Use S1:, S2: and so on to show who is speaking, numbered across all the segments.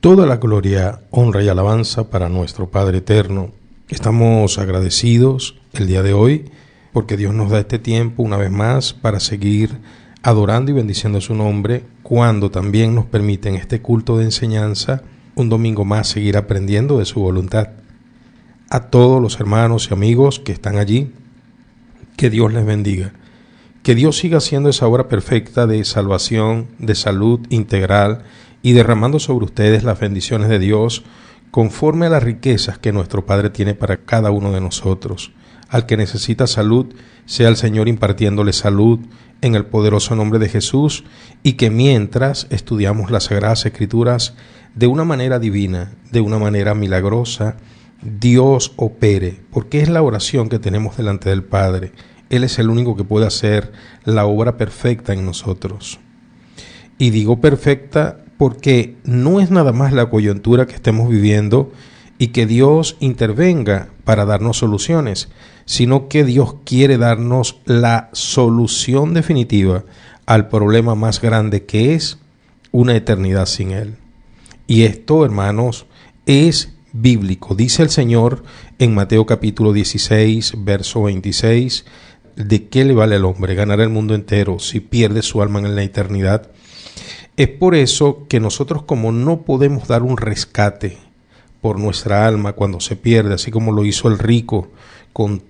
S1: Toda la gloria, honra y alabanza para nuestro Padre eterno. Estamos agradecidos el día de hoy porque Dios nos da este tiempo una vez más para seguir adorando y bendiciendo su nombre, cuando también nos permite en este culto de enseñanza un domingo más seguir aprendiendo de su voluntad. A todos los hermanos y amigos que están allí, que Dios les bendiga. Que Dios siga haciendo esa obra perfecta de salvación, de salud integral y derramando sobre ustedes las bendiciones de Dios conforme a las riquezas que nuestro Padre tiene para cada uno de nosotros. Al que necesita salud, sea el Señor impartiéndole salud en el poderoso nombre de Jesús, y que mientras estudiamos las Sagradas Escrituras de una manera divina, de una manera milagrosa, Dios opere, porque es la oración que tenemos delante del Padre. Él es el único que puede hacer la obra perfecta en nosotros. Y digo perfecta porque no es nada más la coyuntura que estemos viviendo y que Dios intervenga para darnos soluciones, sino que Dios quiere darnos la solución definitiva al problema más grande, que es una eternidad sin Él. Y esto, hermanos, es bíblico. Dice el Señor en Mateo capítulo 16, verso 26, ¿de qué le vale al hombre ganar el mundo entero si pierde su alma en la eternidad? Es por eso que nosotros, como no podemos dar un rescate por nuestra alma cuando se pierde, así como lo hizo el rico con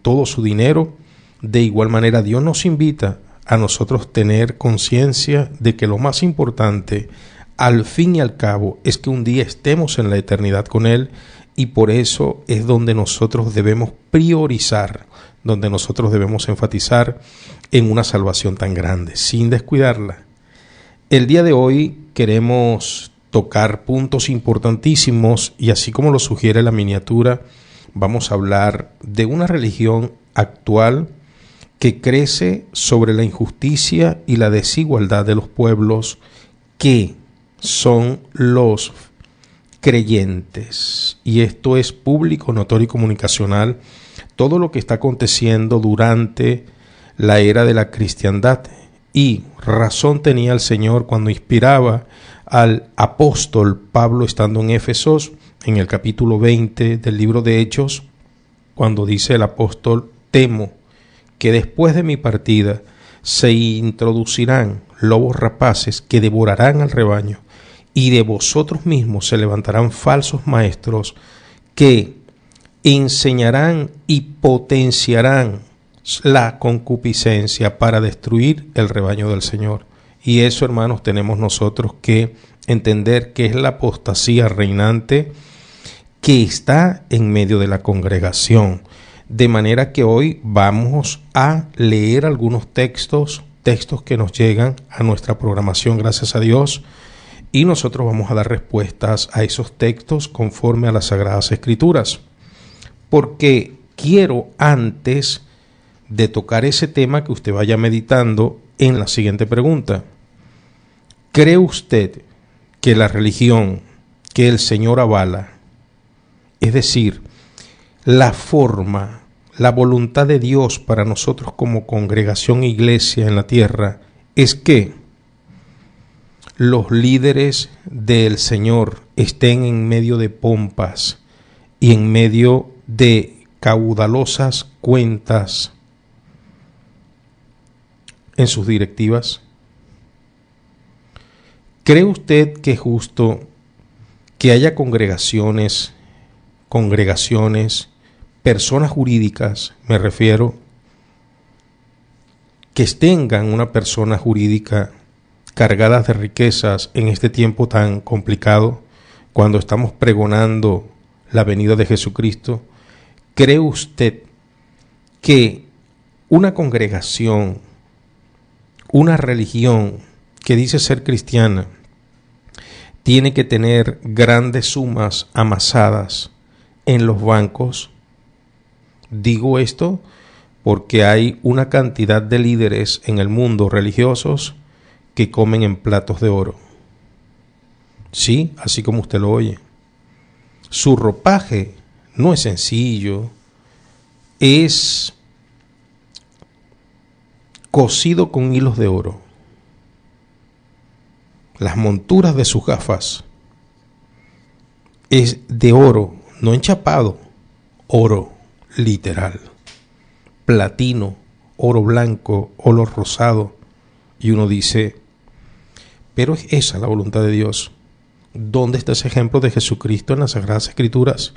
S1: todo su dinero, de igual manera Dios nos invita a nosotros tener conciencia de que lo más importante, al fin y al cabo, es que un día estemos en la eternidad con Él, y por eso es donde nosotros debemos priorizar, donde nosotros debemos enfatizar en una salvación tan grande, sin descuidarla. El día de hoy queremos tocar puntos importantísimos, y así como lo sugiere la miniatura, vamos a hablar de una religión actual que crece sobre la injusticia y la desigualdad de los pueblos, que son los creyentes. Y esto es público, notorio y comunicacional, todo lo que está aconteciendo durante la era de la cristiandad. Y razón tenía el Señor cuando inspiraba al apóstol Pablo estando en Éfesos, en el capítulo 20 del libro de Hechos, cuando dice el apóstol: temo que después de mi partida se introducirán lobos rapaces que devorarán al rebaño, y de vosotros mismos se levantarán falsos maestros que enseñarán y potenciarán la concupiscencia para destruir el rebaño del Señor. Y eso, hermanos, tenemos nosotros que entender que es la apostasía reinante que está en medio de la congregación. De manera que hoy vamos a leer algunos textos que nos llegan a nuestra programación, gracias a Dios, y nosotros vamos a dar respuestas a esos textos conforme a las Sagradas Escrituras. Porque quiero, antes de tocar ese tema, que usted vaya meditando en la siguiente pregunta: ¿cree usted que la religión que el Señor avala, es decir, la forma, la voluntad de Dios para nosotros como congregación e iglesia en la tierra, es que los líderes del Señor estén en medio de pompas y en medio de caudalosas cuentas en sus directivas? ¿Cree usted que es justo que haya congregaciones, personas jurídicas, me refiero, que tengan una persona jurídica cargadas de riquezas en este tiempo tan complicado, cuando estamos pregonando la venida de Jesucristo? ¿Cree usted que una congregación, una religión que dice ser cristiana, tiene que tener grandes sumas amasadas en los bancos? Digo esto porque hay una cantidad de líderes en el mundo religiosos que comen en platos de oro. Sí, así como usted lo oye. Su ropaje no es sencillo, es cosido con hilos de oro. Las monturas de sus gafas es de oro, no enchapado, oro literal, platino, oro blanco, oro rosado. Y uno dice, pero es esa la voluntad de Dios. ¿Dónde está ese ejemplo de Jesucristo en las Sagradas Escrituras?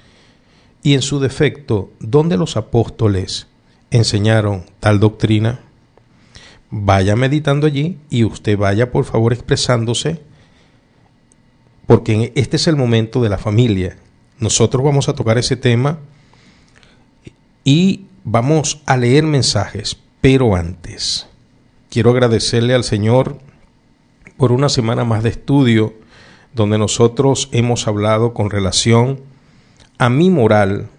S1: Y en su defecto, ¿dónde los apóstoles enseñaron tal doctrina? Vaya meditando allí y usted vaya por favor expresándose, porque este es el momento de la familia. Nosotros vamos a tocar ese tema y vamos a leer mensajes, pero antes quiero agradecerle al Señor por una semana más de estudio donde nosotros hemos hablado con relación a mi moral,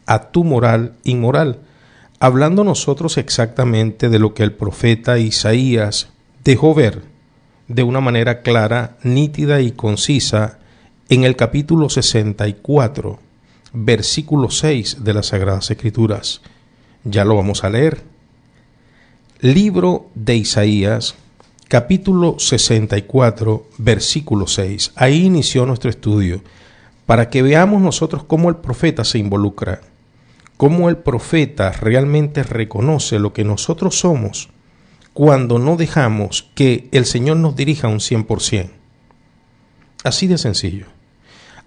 S1: a tu moral inmoral, hablando nosotros exactamente de lo que el profeta Isaías dejó ver de una manera clara, nítida y concisa en el capítulo 64, versículo 6 de las Sagradas Escrituras. Ya lo vamos a leer. Libro de Isaías, capítulo 64, versículo 6. Ahí inició nuestro estudio, para que veamos nosotros cómo el profeta se involucra, cómo el profeta realmente reconoce lo que nosotros somos cuando no dejamos que el Señor nos dirija un 100%. Así de sencillo.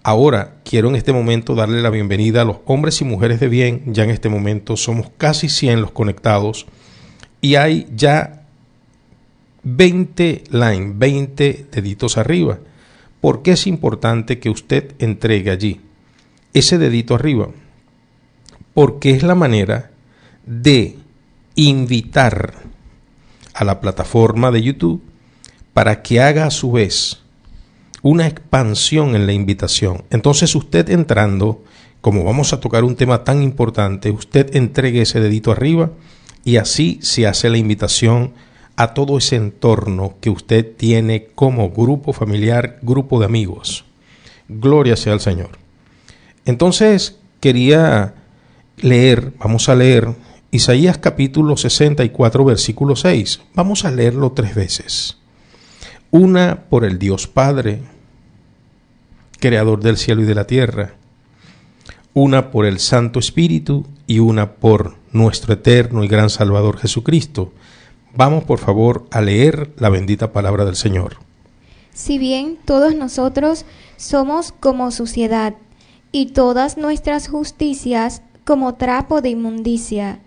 S1: Ahora quiero en este momento darle la bienvenida a los hombres y mujeres de bien. Ya en este momento somos casi 100 los conectados y hay ya 20 likes, 20 deditos arriba. ¿Por qué es importante que usted entregue allí ese dedito arriba? Porque es la manera de invitar a la plataforma de YouTube para que haga a su vez una expansión en la invitación. Entonces usted entrando, como vamos a tocar un tema tan importante, usted entregue ese dedito arriba y así se hace la invitación a todo ese entorno que usted tiene como grupo familiar, grupo de amigos. Gloria sea al Señor. Entonces quería vamos a leer Isaías capítulo 64, versículo 6. Vamos a leerlo 3 veces. Una por el Dios Padre, creador del cielo y de la tierra. Una por el Santo Espíritu y una por nuestro eterno y gran Salvador Jesucristo. Vamos por favor a leer la bendita palabra del Señor.
S2: Si bien todos nosotros somos como suciedad, y todas nuestras justicias como trapo de inmundicia,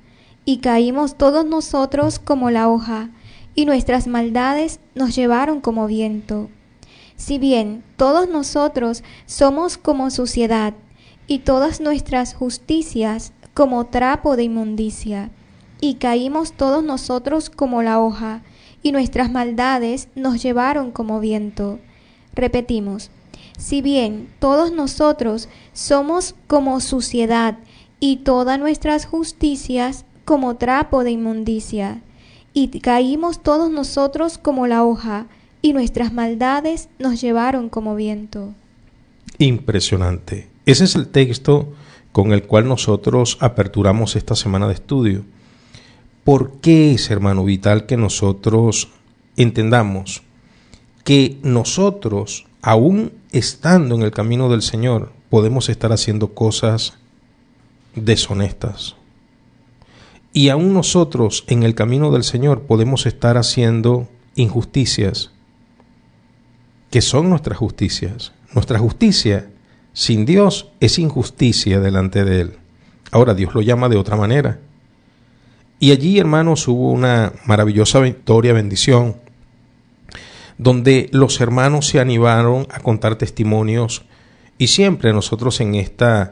S2: y caímos todos nosotros como la hoja, y nuestras maldades nos llevaron como viento. Si bien todos nosotros somos como suciedad, y todas nuestras justicias como trapo de inmundicia, y caímos todos nosotros como la hoja, y nuestras maldades nos llevaron como viento. Repetimos, si bien todos nosotros somos como suciedad, y todas nuestras justicias como trapo de inmundicia, y caímos todos nosotros como la hoja, y nuestras maldades nos llevaron como viento.
S1: Impresionante. Ese es el texto con el cual nosotros aperturamos esta semana de estudio. ¿Por qué es, hermano, vital que nosotros entendamos que nosotros, aún estando en el camino del Señor, podemos estar haciendo cosas deshonestas? Y aún nosotros en el camino del Señor podemos estar haciendo injusticias, que son nuestras justicias. Nuestra justicia sin Dios es injusticia delante de Él. Ahora Dios lo llama de otra manera. Y allí, hermanos, hubo una maravillosa victoria, bendición, donde los hermanos se animaron a contar testimonios. Y siempre nosotros en este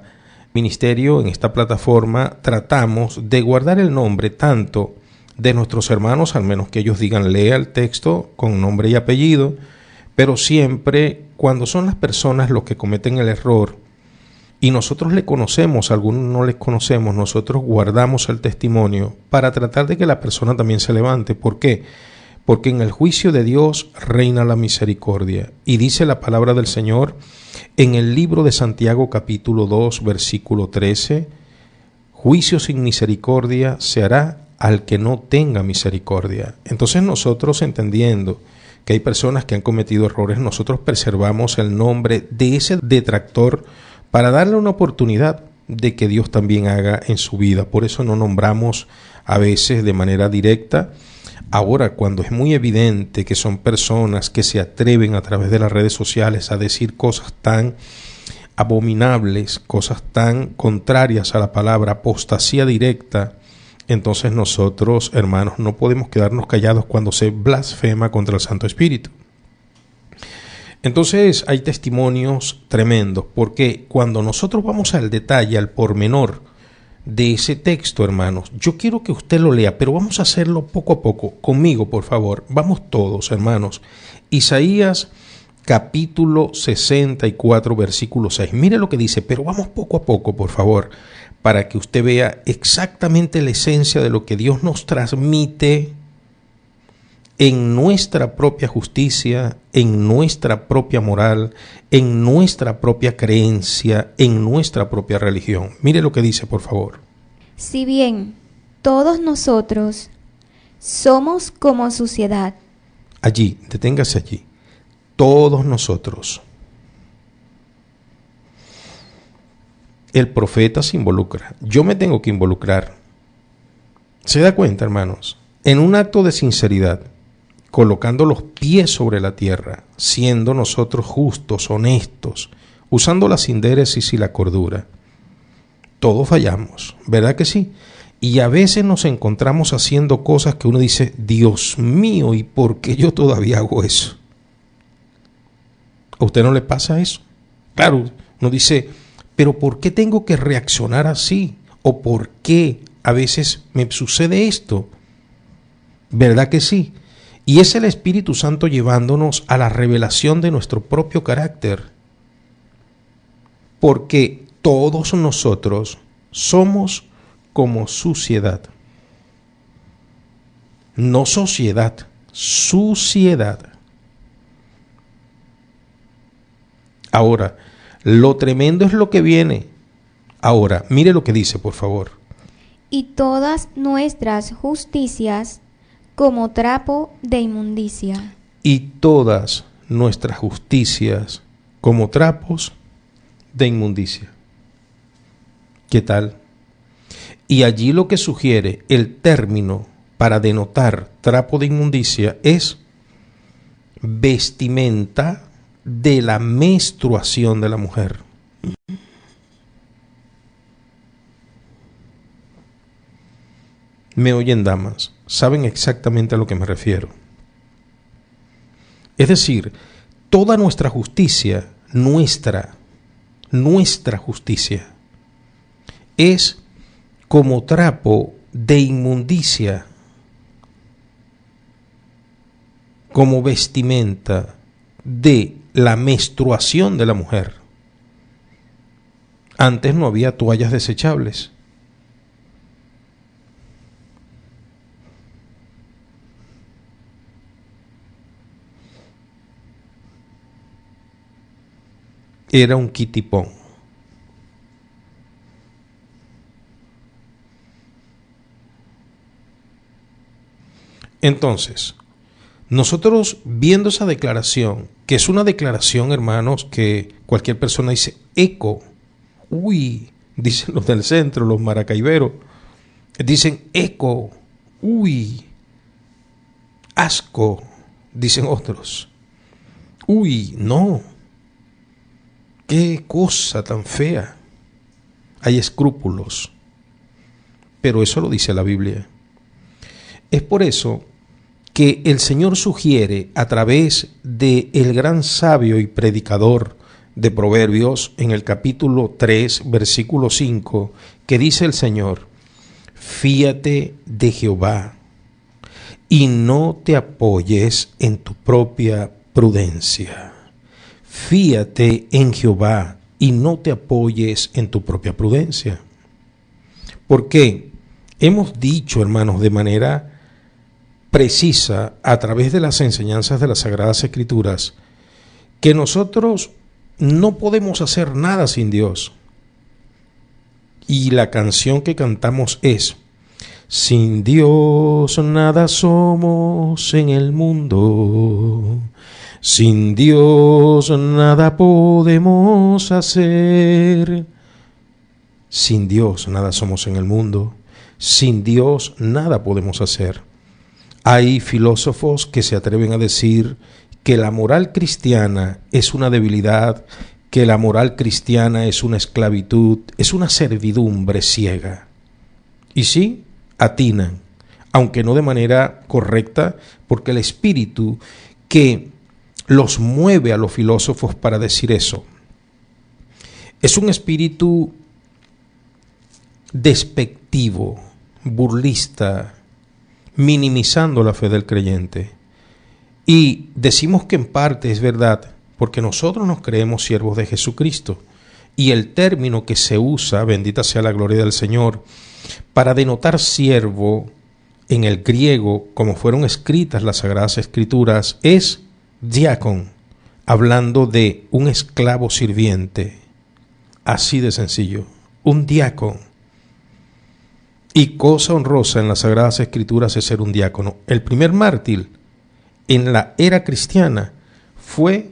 S1: ministerio, en esta plataforma, tratamos de guardar el nombre tanto de nuestros hermanos, al menos que ellos digan lea el texto con nombre y apellido, pero siempre cuando son las personas los que cometen el error y nosotros le conocemos, algunos no les conocemos, nosotros guardamos el testimonio para tratar de que la persona también se levante. ¿Por qué? Porque en el juicio de Dios reina la misericordia. Y dice la palabra del Señor en el libro de Santiago capítulo 2 versículo 13, juicio sin misericordia se hará al que no tenga misericordia. Entonces nosotros, entendiendo que hay personas que han cometido errores, nosotros preservamos el nombre de ese detractor para darle una oportunidad de que Dios también haga en su vida. Por eso no nombramos a veces de manera directa. Ahora, cuando es muy evidente que son personas que se atreven a través de las redes sociales a decir cosas tan abominables, cosas tan contrarias a la palabra, apostasía directa, entonces nosotros, hermanos, no podemos quedarnos callados cuando se blasfema contra el Santo Espíritu. Entonces hay testimonios tremendos, porque cuando nosotros vamos al detalle, al pormenor de ese texto, hermanos, yo quiero que usted lo lea, pero vamos a hacerlo poco a poco. Conmigo, por favor, vamos todos, hermanos. Isaías capítulo 64, versículo 6. Mire lo que dice, pero vamos poco a poco, por favor, para que usted vea exactamente la esencia de lo que Dios nos transmite en nuestra propia justicia, en nuestra propia moral, en nuestra propia creencia, en nuestra propia religión. Mire lo que dice, por favor.
S2: Si bien todos nosotros somos como suciedad.
S1: Allí, deténgase allí. Todos nosotros. El profeta se involucra. Yo me tengo que involucrar. ¿Se da cuenta, hermanos? En un acto de sinceridad, colocando los pies sobre la tierra, siendo nosotros justos, honestos, usando la sindéresis y la cordura. Todos fallamos, ¿verdad que sí? Y a veces nos encontramos haciendo cosas que uno dice, Dios mío, ¿y por qué yo todavía hago eso? ¿A usted no le pasa eso? Claro, uno dice, pero ¿por qué tengo que reaccionar así? ¿O por qué a veces me sucede esto? ¿Verdad que sí? Y es el Espíritu Santo llevándonos a la revelación de nuestro propio carácter. Porque todos nosotros somos como suciedad. No sociedad, suciedad. Ahora, lo tremendo es lo que viene. Ahora, mire lo que dice, por favor.
S2: Y todas nuestras justicias como trapo de inmundicia.
S1: Y todas nuestras justicias como trapos de inmundicia. ¿Qué tal? Y allí lo que sugiere el término para denotar trapo de inmundicia es vestimenta de la menstruación de la mujer. ¿Me oyen, damas? Saben exactamente a lo que me refiero. Es decir, toda nuestra justicia, nuestra justicia, es como trapo de inmundicia, como vestimenta de la menstruación de la mujer. Antes no había toallas desechables. Era un kitipón. Entonces, nosotros viendo esa declaración, que es una declaración, hermanos, que cualquier persona dice, eco, uy, dicen los del centro, los maracaiberos, dicen eco, uy, asco, dicen otros, uy, no. ¡Qué cosa tan fea! Hay escrúpulos. Pero eso lo dice la Biblia. Es por eso que el Señor sugiere a través del gran sabio y predicador de Proverbios en el capítulo 3, versículo 5, que dice el Señor, fíate de Jehová y no te apoyes en tu propia prudencia. Fíate en Jehová y no te apoyes en tu propia prudencia. Porque hemos dicho, hermanos, de manera precisa, a través de las enseñanzas de las Sagradas Escrituras, que nosotros no podemos hacer nada sin Dios. Y la canción que cantamos es, sin Dios nada somos en el mundo. Sin Dios nada podemos hacer. Sin Dios nada somos en el mundo. Sin Dios nada podemos hacer. Hay filósofos que se atreven a decir que la moral cristiana es una debilidad, que la moral cristiana es una esclavitud, es una servidumbre ciega. Y sí, atinan, aunque no de manera correcta, porque el espíritu que los mueve a los filósofos para decir eso es un espíritu despectivo, burlista, minimizando la fe del creyente. Y decimos que en parte es verdad, porque nosotros nos creemos siervos de Jesucristo, y el término que se usa, bendita sea la gloria del Señor, para denotar siervo en el griego, como fueron escritas las Sagradas Escrituras, es diácono, hablando de un esclavo sirviente. Así de sencillo, un diácono. Y cosa honrosa en las Sagradas Escrituras es ser un diácono. El primer mártir en la era cristiana fue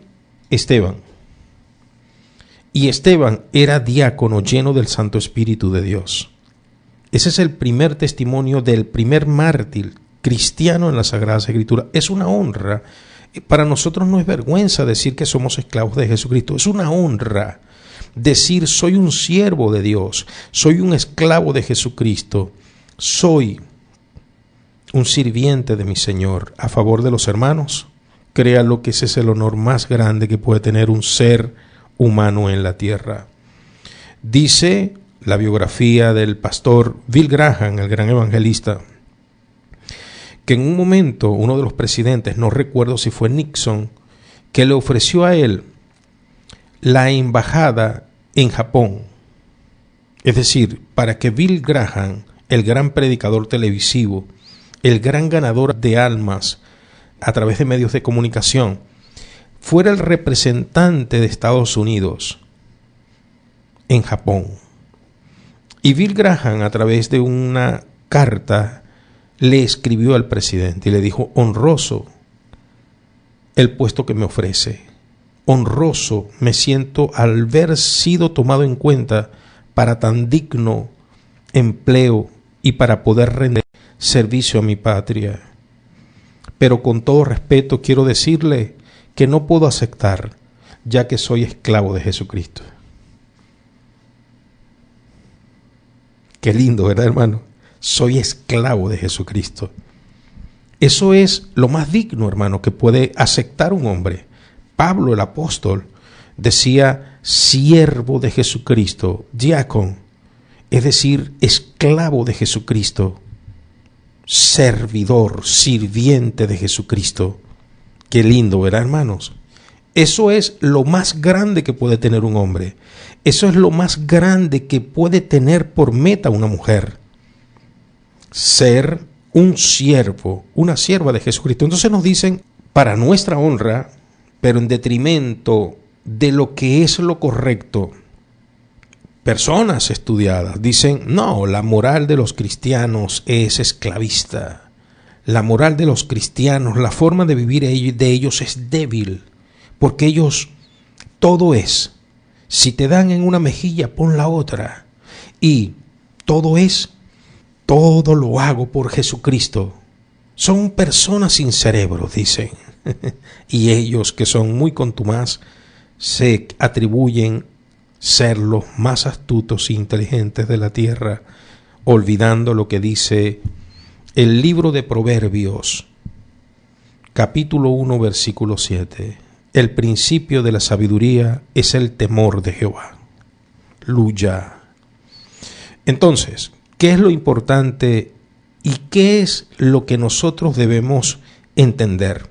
S1: Esteban. Y Esteban era diácono lleno del Santo Espíritu de Dios. Ese es el primer testimonio del primer mártir cristiano en las Sagradas Escrituras. Es una honra. Para nosotros no es vergüenza decir que somos esclavos de Jesucristo. Es una honra decir soy un siervo de Dios, soy un esclavo de Jesucristo, soy un sirviente de mi Señor a favor de los hermanos. Créalo que ese es el honor más grande que puede tener un ser humano en la tierra. Dice la biografía del pastor Bill Graham, el gran evangelista, que en un momento uno de los presidentes, no recuerdo si fue Nixon, que le ofreció a él la embajada en Japón. Es decir, para que Bill Graham, el gran predicador televisivo, el gran ganador de almas a través de medios de comunicación, fuera el representante de Estados Unidos en Japón. Y Bill Graham, a través de una carta, le escribió al presidente y le dijo: honroso el puesto que me ofrece, honroso me siento al haber sido tomado en cuenta para tan digno empleo y para poder rendir servicio a mi patria. Pero con todo respeto quiero decirle que no puedo aceptar, ya que soy esclavo de Jesucristo. Qué lindo, ¿verdad, hermano? Soy esclavo de Jesucristo. Eso es lo más digno, hermano, que puede aceptar un hombre. Pablo, el apóstol, decía siervo de Jesucristo, diácono, es decir, esclavo de Jesucristo, servidor, sirviente de Jesucristo. Qué lindo, ¿verdad, hermanos? Eso es lo más grande que puede tener un hombre. Eso es lo más grande que puede tener por meta una mujer. Ser un siervo, una sierva de Jesucristo. Entonces nos dicen, para nuestra honra, pero en detrimento de lo que es lo correcto, personas estudiadas dicen, no, la moral de los cristianos es esclavista. La moral de los cristianos, la forma de vivir de ellos es débil, porque ellos, todo es, si te dan en una mejilla, pon la otra. Y todo es, todo lo hago por Jesucristo. Son personas sin cerebro, dicen. Y ellos, que son muy contumaz, se atribuyen ser los más astutos e inteligentes de la tierra, olvidando lo que dice el libro de Proverbios, capítulo 1, versículo 7. El principio de la sabiduría es el temor de Jehová. Aleluya. Entonces, ¿qué es lo importante y qué es lo que nosotros debemos entender?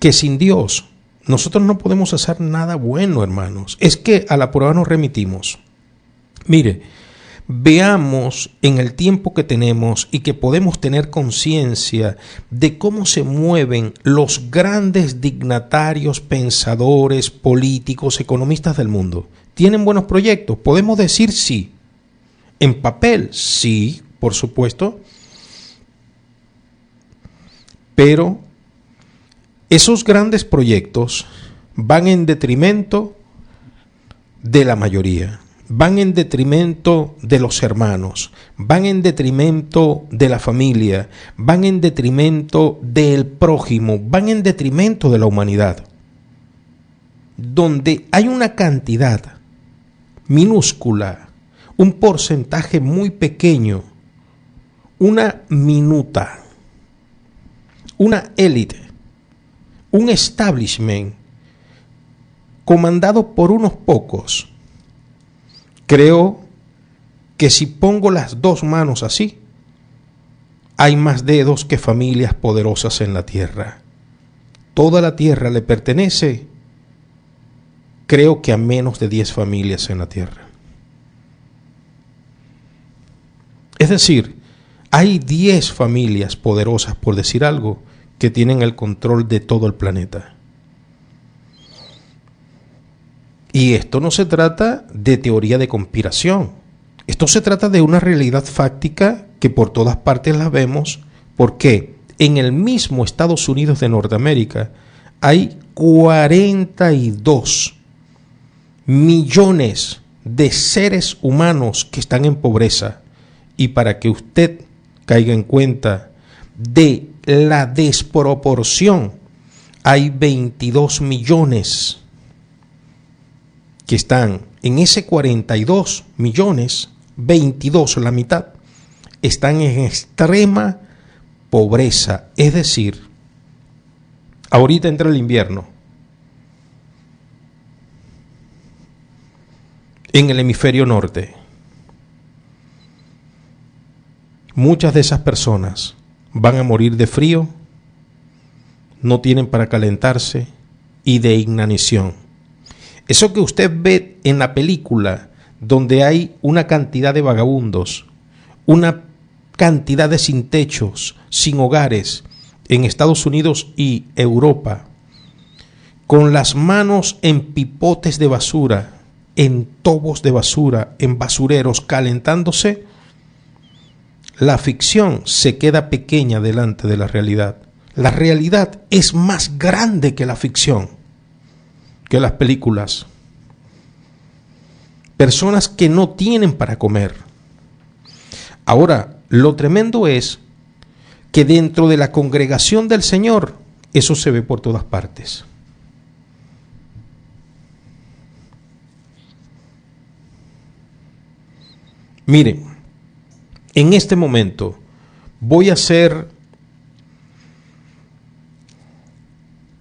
S1: Que sin Dios nosotros no podemos hacer nada bueno, hermanos. Es que a la prueba nos remitimos. Mire, veamos en el tiempo que tenemos y que podemos tener conciencia de cómo se mueven los grandes dignatarios, pensadores, políticos, economistas del mundo. ¿Tienen buenos proyectos? Podemos decir sí. En papel, sí, por supuesto. Pero Esos grandes proyectos van en detrimento de la mayoría, van en detrimento de los hermanos, van en detrimento de la familia, van en detrimento del prójimo, van en detrimento de la humanidad. Donde hay una cantidad minúscula, un porcentaje muy pequeño, una minuta, una élite, un establishment comandado por unos pocos. Creo que si pongo las dos manos así, hay más dedos que familias poderosas en la tierra. Toda la tierra le pertenece, creo que a menos de 10 familias en la tierra. Es decir, hay 10 familias poderosas, por decir algo, que tienen el control de todo el planeta. Y esto no se trata de teoría de conspiración. Esto se trata de una realidad fáctica que por todas partes la vemos, porque en el mismo Estados Unidos de Norteamérica hay 42 millones de seres humanos que están en pobreza. Y para que usted caiga en cuenta de la desproporción, hay 22 millones que están en ese 42 millones, 22, la mitad, están en extrema pobreza. Es decir, ahorita entra el invierno. En el hemisferio norte, muchas de esas personas van a morir de frío, no tienen para calentarse y de inanición. Eso que usted ve en la película, donde hay una cantidad de vagabundos, una cantidad de sin techos, sin hogares, en Estados Unidos y Europa, con las manos en pipotes de basura, en tobos de basura, en basureros, calentándose, la ficción se queda pequeña delante de la realidad. La realidad es más grande que la ficción, que las películas. Personas que no tienen para comer. Ahora, lo tremendo es que dentro de la congregación del Señor, eso se ve por todas partes. Miren, en este momento voy a hacer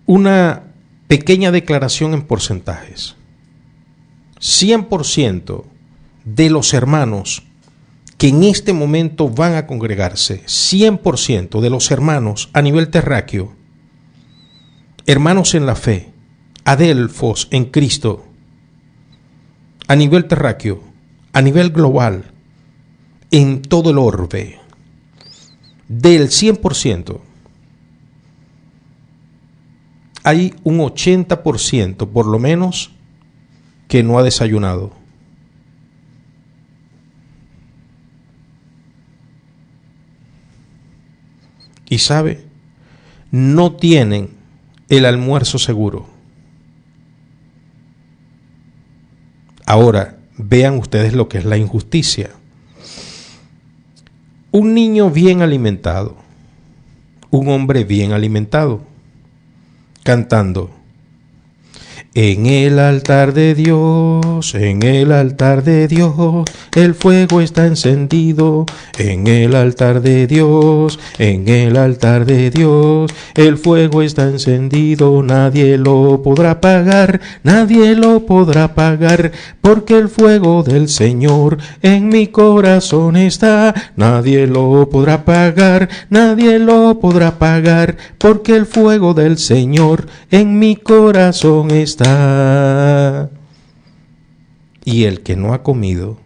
S1: una pequeña declaración en porcentajes. 100% de los hermanos que en este momento van a congregarse, 100% de los hermanos a nivel terráqueo, hermanos en la fe, adelfos en Cristo, a nivel terráqueo, a nivel global, en todo el orbe, del 100%, hay un 80% por lo menos que no ha desayunado. Y sabe, no tienen el almuerzo seguro. Ahora, vean ustedes lo que es la injusticia. Un niño bien alimentado, un hombre bien alimentado, cantando: en el altar de Dios, en el altar de Dios, el fuego está encendido. En el altar de Dios, en el altar de Dios, el fuego está encendido. Nadie lo podrá apagar, nadie lo podrá apagar, porque el fuego del Señor en mi corazón está. Nadie lo podrá apagar, nadie lo podrá apagar, porque el fuego del Señor en mi corazón está. Y el que no ha comido,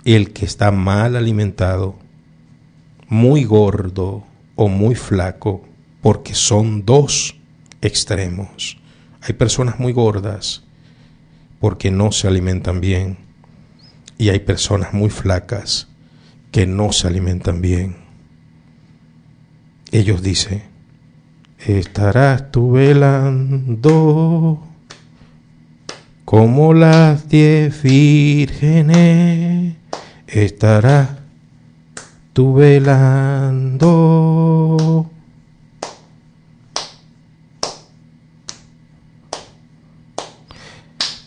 S1: el que está mal alimentado, muy gordo o muy flaco, porque son dos extremos. Hay personas muy gordas porque no se alimentan bien, y hay personas muy flacas que no se alimentan bien. Ellos dicen: estarás tú velando como las 10 vírgenes, estarás tú velando.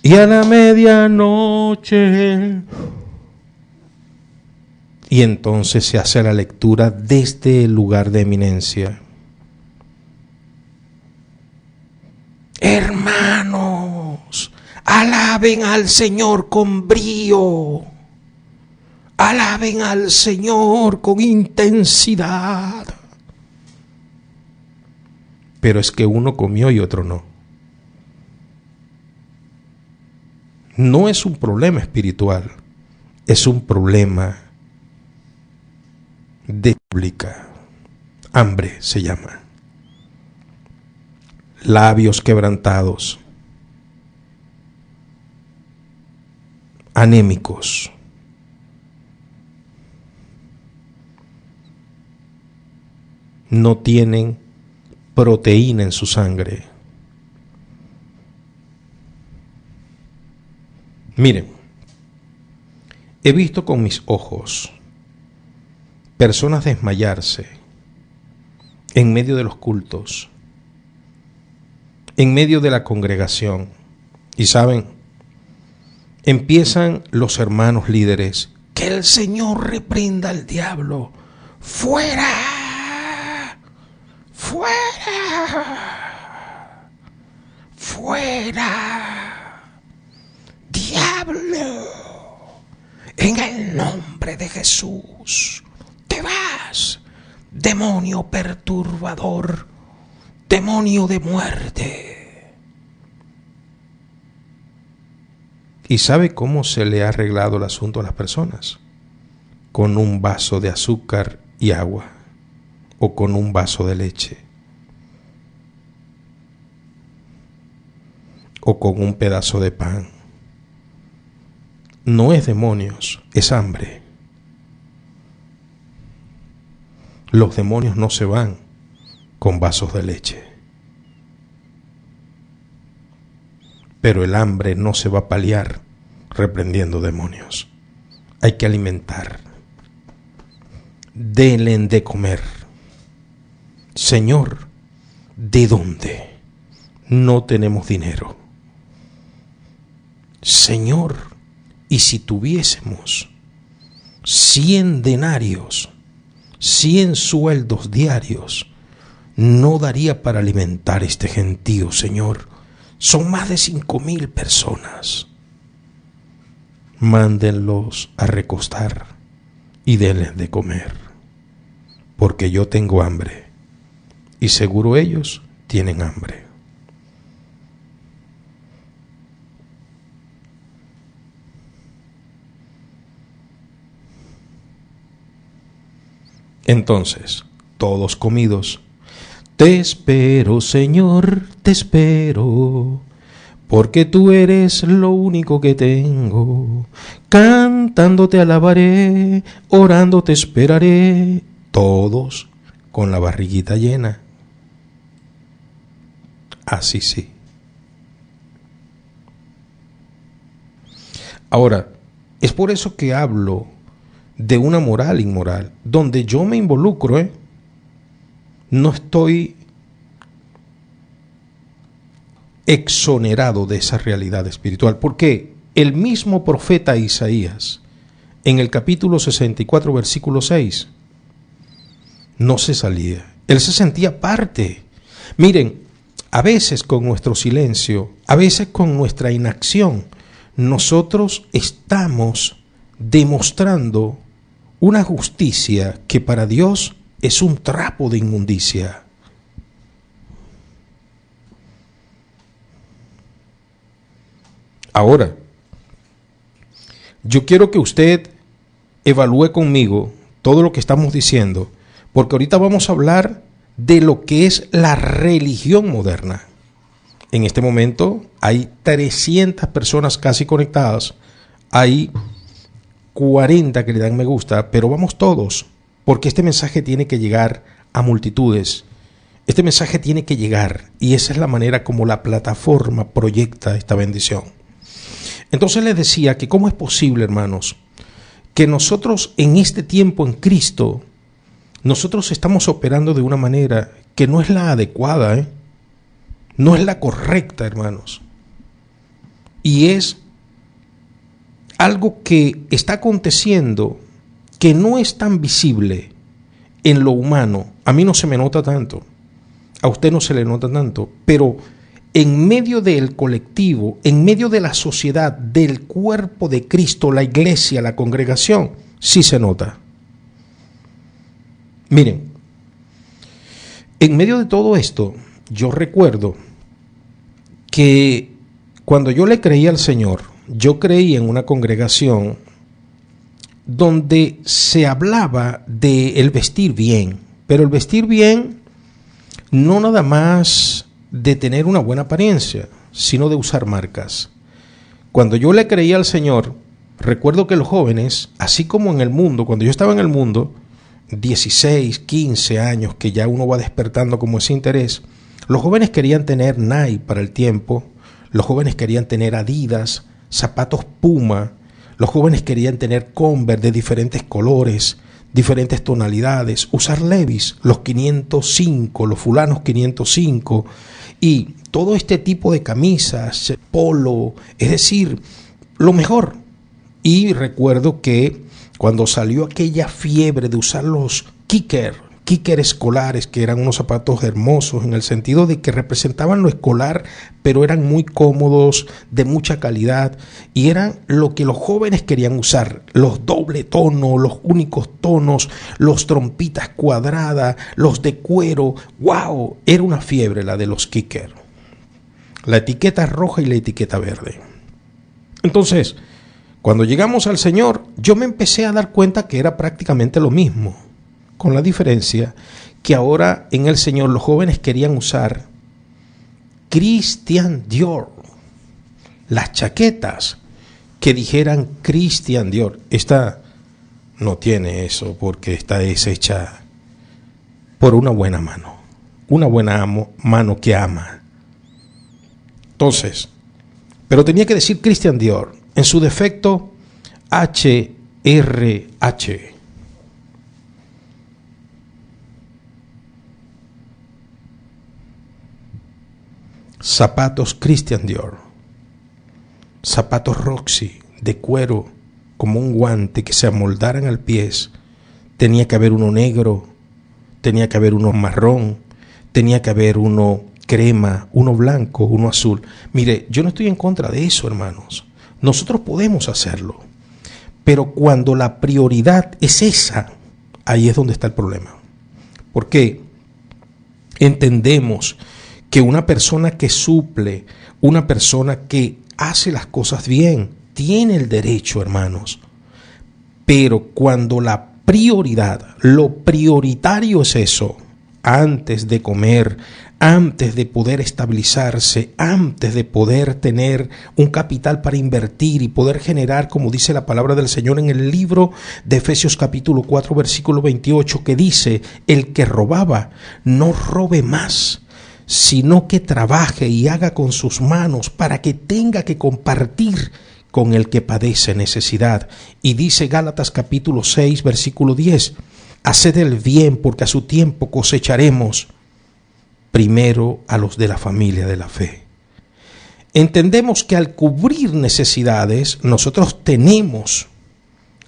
S1: Y a la medianoche. Y entonces se hace la lectura desde el lugar de eminencia. Hermanos, alaben al Señor con brío. Alaben al Señor con intensidad. Pero es que uno comió y otro no. No es un problema espiritual, es un problema de pública. Hambre se llama. Labios quebrantados. Anémicos. No tienen proteína en su sangre. Miren, he visto con mis ojos personas desmayarse en medio de los cultos, en medio de la congregación. Y saben, empiezan los hermanos líderes: que el Señor reprenda al diablo, fuera, fuera, fuera. Diablo, en el nombre de Jesús, te vas, demonio perturbador, demonio de muerte. ¿Y sabe cómo se le ha arreglado el asunto a las personas? Con un vaso de azúcar y agua, o con un vaso de leche, o con un pedazo de pan. No es demonios, es hambre. Los demonios no se van con vasos de leche. Pero el hambre no se va a paliar reprendiendo demonios. Hay que alimentar. Denle de comer. Señor, ¿de dónde? No tenemos dinero. Señor, y si tuviésemos 100 denarios, 100 sueldos diarios, no daría para alimentar este gentío, Señor. Son más de 5,000 personas. Mándenlos a recostar y denles de comer, porque yo tengo hambre y seguro ellos tienen hambre. Entonces, todos comidos: te espero, Señor, te espero, porque tú eres lo único que tengo. Cantando te alabaré, orando te esperaré. Todos con la barriguita llena. Así sí. Ahora, es por eso que hablo de una moral inmoral, donde yo me involucro, no estoy exonerado de esa realidad espiritual, porque el mismo profeta Isaías, en el capítulo 64, versículo 6, no se salía, él se sentía parte. Miren, a veces con nuestro silencio, a veces con nuestra inacción, nosotros estamos demostrando una justicia que para Dios es un trapo de inmundicia. Ahora, yo quiero que usted evalúe conmigo todo lo que estamos diciendo, porque ahorita vamos a hablar de lo que es la religión moderna. En este momento hay 300 personas casi conectadas, hay 40 que le dan me gusta, pero vamos todos, porque este mensaje tiene que llegar a multitudes. Este mensaje tiene que llegar y esa es la manera como la plataforma proyecta esta bendición. Entonces les decía que cómo es posible, hermanos, que nosotros en este tiempo en Cristo, nosotros estamos operando de una manera que no es la adecuada, no es la correcta, hermanos. Y es algo que está aconteciendo que no es tan visible en lo humano. A mí no se me nota tanto, a usted no se le nota tanto, pero en medio del colectivo, en medio de la sociedad, del cuerpo de Cristo, la iglesia, la congregación, sí se nota. Miren, en medio de todo esto, yo recuerdo que cuando yo le creí al Señor, yo creí en una congregación donde se hablaba de el vestir bien, pero el vestir bien no nada más de tener una buena apariencia, sino de usar marcas. Cuando yo le creí al Señor, recuerdo que los jóvenes, así como en el mundo, cuando yo estaba en el mundo, 16, 15 años, que ya uno va despertando como ese interés, los jóvenes querían tener Nike para el tiempo, los jóvenes querían tener Adidas, zapatos Puma, los jóvenes querían tener Converse de diferentes colores, diferentes tonalidades, usar Levi's, los 505, los fulanos 505 y todo este tipo de camisas, polo, es decir, lo mejor. Y recuerdo que cuando salió aquella fiebre de usar los kicker escolares, que eran unos zapatos hermosos en el sentido de que representaban lo escolar, pero eran muy cómodos, de mucha calidad, y eran lo que los jóvenes querían usar, los doble tono, los únicos tonos, los trompitas cuadradas, los de cuero. ¡Wow! Era una fiebre la de los kicker. La etiqueta roja y la etiqueta verde. Entonces, cuando llegamos al Señor, yo me empecé a dar cuenta que era prácticamente lo mismo, con la diferencia que ahora en el Señor los jóvenes querían usar Christian Dior, las chaquetas que dijeran Christian Dior. Esta no tiene eso porque esta es hecha por una buena mano mano que ama. Entonces, pero tenía que decir Christian Dior, en su defecto HRH. Zapatos Christian Dior, zapatos Roxy de cuero como un guante que se amoldaran al pie. Tenía que haber uno negro, tenía que haber uno marrón, tenía que haber uno crema, uno blanco, uno azul. Mire, yo no estoy en contra de eso, hermanos. Nosotros podemos hacerlo, pero cuando la prioridad es esa, ahí es donde está el problema. Porque entendemos que una persona que suple, una persona que hace las cosas bien, tiene el derecho, hermanos. Pero cuando la prioridad, lo prioritario es eso, antes de comer, antes de poder estabilizarse, antes de poder tener un capital para invertir y poder generar, como dice la palabra del Señor en el libro de Efesios capítulo 4, versículo 28, que dice, el que robaba, no robe más, sino que trabaje y haga con sus manos para que tenga que compartir con el que padece necesidad. Y dice Gálatas capítulo 6, versículo 10, haced el bien porque a su tiempo cosecharemos, primero a los de la familia de la fe. Entendemos que al cubrir necesidades, nosotros tenemos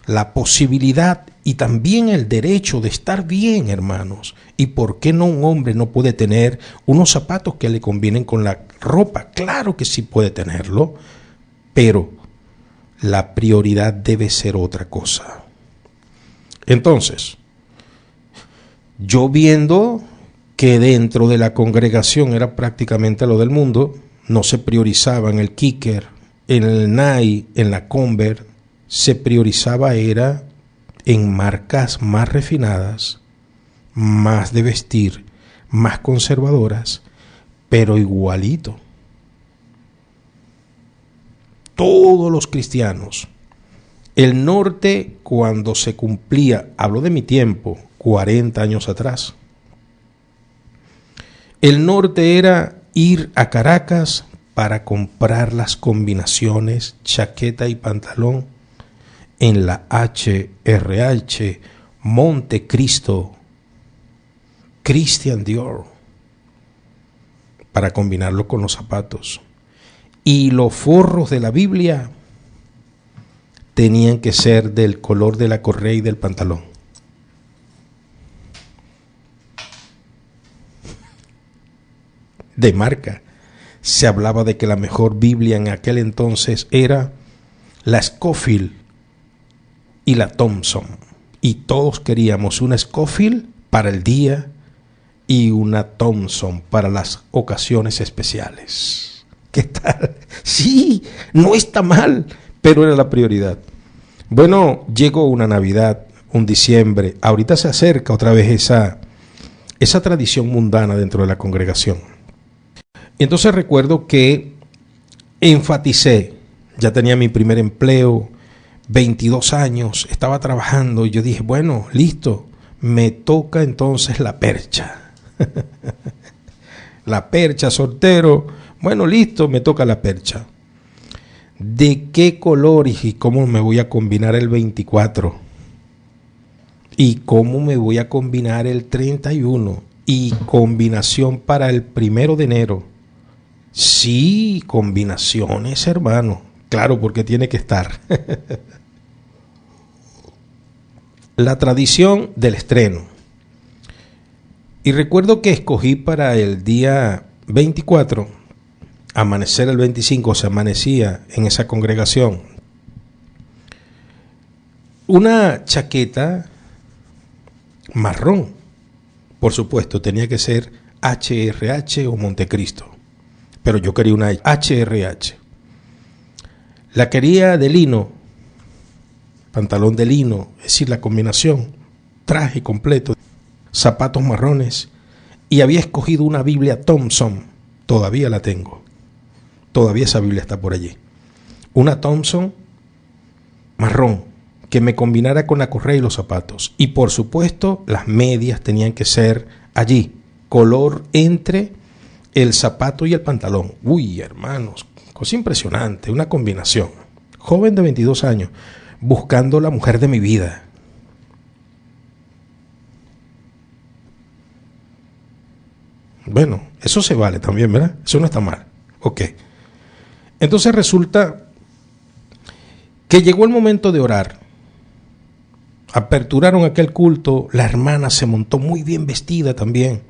S1: la posibilidad y también el derecho de estar bien, hermanos. ¿Y por qué no un hombre no puede tener unos zapatos que le convienen con la ropa? Claro que sí puede tenerlo, pero la prioridad debe ser otra cosa. Entonces, yo viendo que dentro de la congregación era prácticamente lo del mundo, no se priorizaba en el kicker, en el Nike, en la Converse, se priorizaba era en marcas más refinadas, más de vestir, más conservadoras, pero igualito. Todos los cristianos, el norte cuando se cumplía, hablo de mi tiempo, 40 años atrás, El norte era ir a Caracas para comprar las combinaciones chaqueta y pantalón en la HRH, Montecristo, Christian Dior, para combinarlo con los zapatos. Y los forros de la Biblia tenían que ser del color de la correa y del pantalón. De marca. Se hablaba de que la mejor Biblia en aquel entonces era la Scofield y la Thompson. Y todos queríamos una Scofield para el día y una Thompson para las ocasiones especiales. ¿Qué tal? Sí, no está mal, pero era la prioridad. Bueno, llegó una Navidad, un diciembre. Ahorita se acerca otra vez esa tradición mundana dentro de la congregación. Entonces recuerdo que enfaticé, ya tenía mi primer empleo, 22 años, estaba trabajando y yo dije, bueno, listo, me toca entonces la percha. La percha, soltero, bueno, listo, me toca la percha. ¿De qué color y cómo me voy a combinar el 24? ¿Y cómo me voy a combinar el 31? Y combinación para el 1 de enero. Sí, combinaciones, hermano. Claro, porque tiene que estar. La tradición del estreno. Y recuerdo que escogí para el día 24, amanecer el 25, se amanecía en esa congregación, una chaqueta marrón. Por supuesto, tenía que ser HRH o Montecristo. Pero yo quería una HRH. La quería de lino, pantalón de lino, es decir, la combinación, traje completo, zapatos marrones, y había escogido una Biblia Thompson, todavía la tengo, todavía esa Biblia está por allí, una Thompson marrón, que me combinara con la correa y los zapatos, y por supuesto las medias tenían que ser allí, color entre el zapato y el pantalón. Uy, hermanos, cosa impresionante, una combinación. Joven de 22 años, buscando la mujer de mi vida. Bueno, eso se vale también, ¿verdad? Eso no está mal. Ok. Entonces resulta que llegó el momento de orar. Aperturaron aquel culto, la hermana se montó muy bien vestida también.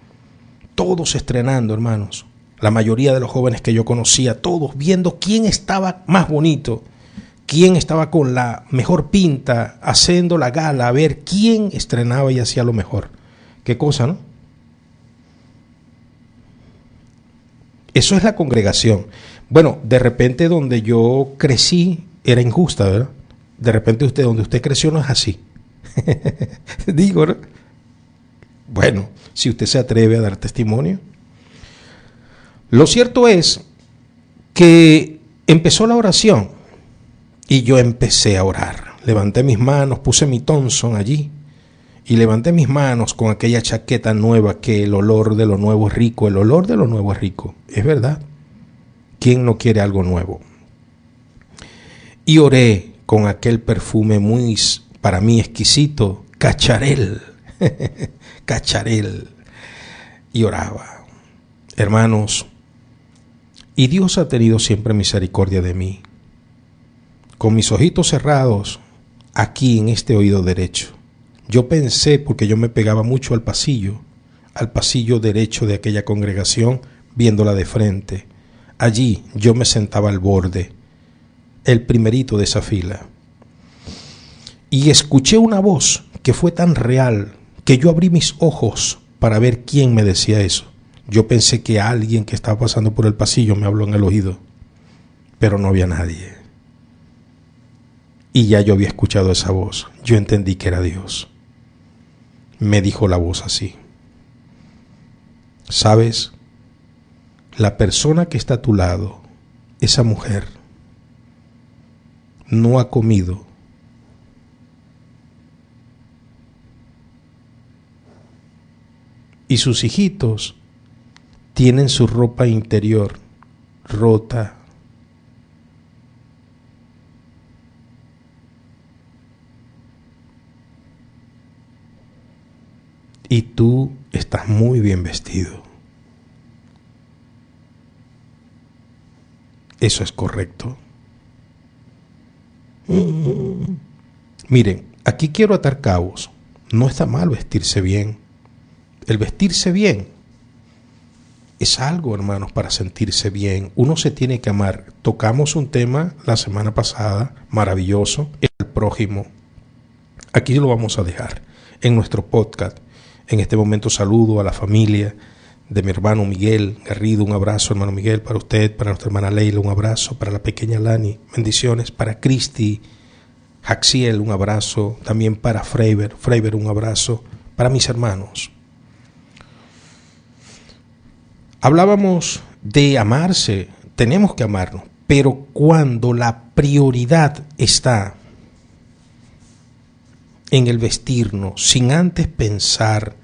S1: Todos estrenando, hermanos. La mayoría de los jóvenes que yo conocía, todos viendo quién estaba más bonito, quién estaba con la mejor pinta, haciendo la gala, a ver quién estrenaba y hacía lo mejor. Qué cosa, ¿no? Eso es la congregación. Bueno, de repente donde yo crecí era injusta, ¿verdad? De repente donde usted creció no es así. Digo, ¿no? Bueno, si usted se atreve a dar testimonio. Lo cierto es que empezó la oración y yo empecé a orar. Levanté mis manos, puse mi Thompson allí y levanté mis manos con aquella chaqueta nueva, que el olor de lo nuevo es rico, el olor de lo nuevo es rico. Es verdad. ¿Quién no quiere algo nuevo? Y oré con aquel perfume muy, para mí, exquisito, cacharel. Cacharel. Y oraba. Hermanos, y Dios ha tenido siempre misericordia de mí. Con mis ojitos cerrados, aquí en este oído derecho, yo pensé, porque yo me pegaba mucho al pasillo derecho de aquella congregación, viéndola de frente. Allí yo me sentaba al borde, el primerito de esa fila. Y escuché una voz que fue tan real que yo abrí mis ojos para ver quién me decía eso. Yo pensé que alguien que estaba pasando por el pasillo me habló en el oído, pero no había nadie. Y ya yo había escuchado esa voz. Yo entendí que era Dios. Me dijo la voz así: ¿sabes? La persona que está a tu lado, esa mujer, no ha comido. Y sus hijitos tienen su ropa interior rota. Y tú estás muy bien vestido. Eso es correcto. Miren, aquí quiero atar cabos. No está mal vestirse bien. El vestirse bien es algo, hermanos, para sentirse bien. Uno se tiene que amar. Tocamos un tema la semana pasada, maravilloso, el prójimo. Aquí lo vamos a dejar en nuestro podcast. En este momento saludo a la familia de mi hermano Miguel Garrido. Un abrazo, hermano Miguel, para usted, para nuestra hermana Leila, un abrazo, para la pequeña Lani, bendiciones, para Cristi, Jaxiel, un abrazo, también para Freiber, un abrazo, para mis hermanos. Hablábamos de amarse, tenemos que amarnos, pero cuando la prioridad está en el vestirnos, sin antes pensar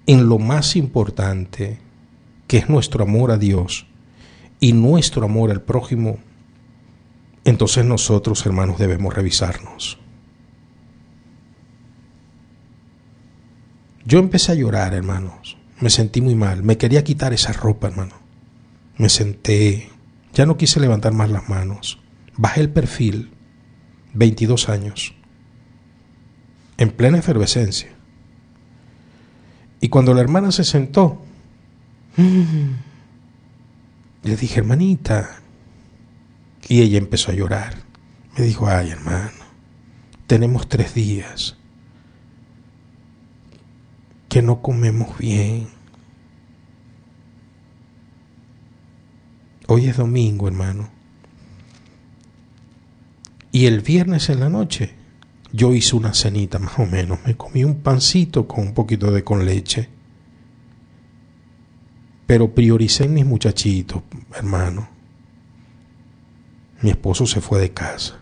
S1: en lo más importante, que es nuestro amor a Dios y nuestro amor al prójimo, entonces nosotros, hermanos, debemos revisarnos. Yo empecé a llorar, hermanos. Me sentí muy mal. Me quería quitar esa ropa, hermano. Me senté. Ya no quise levantar más las manos. Bajé el perfil. 22 años. En plena efervescencia. Y cuando la hermana se sentó, le dije, hermanita. Y ella empezó a llorar. Me dijo, ay, hermano, tenemos 3 días que no comemos bien. Hoy es domingo, hermano. Y el viernes en la noche yo hice una cenita más o menos. Me comí un pancito con un poquito de con leche. Pero prioricé en mis muchachitos, hermano. Mi esposo se fue de casa.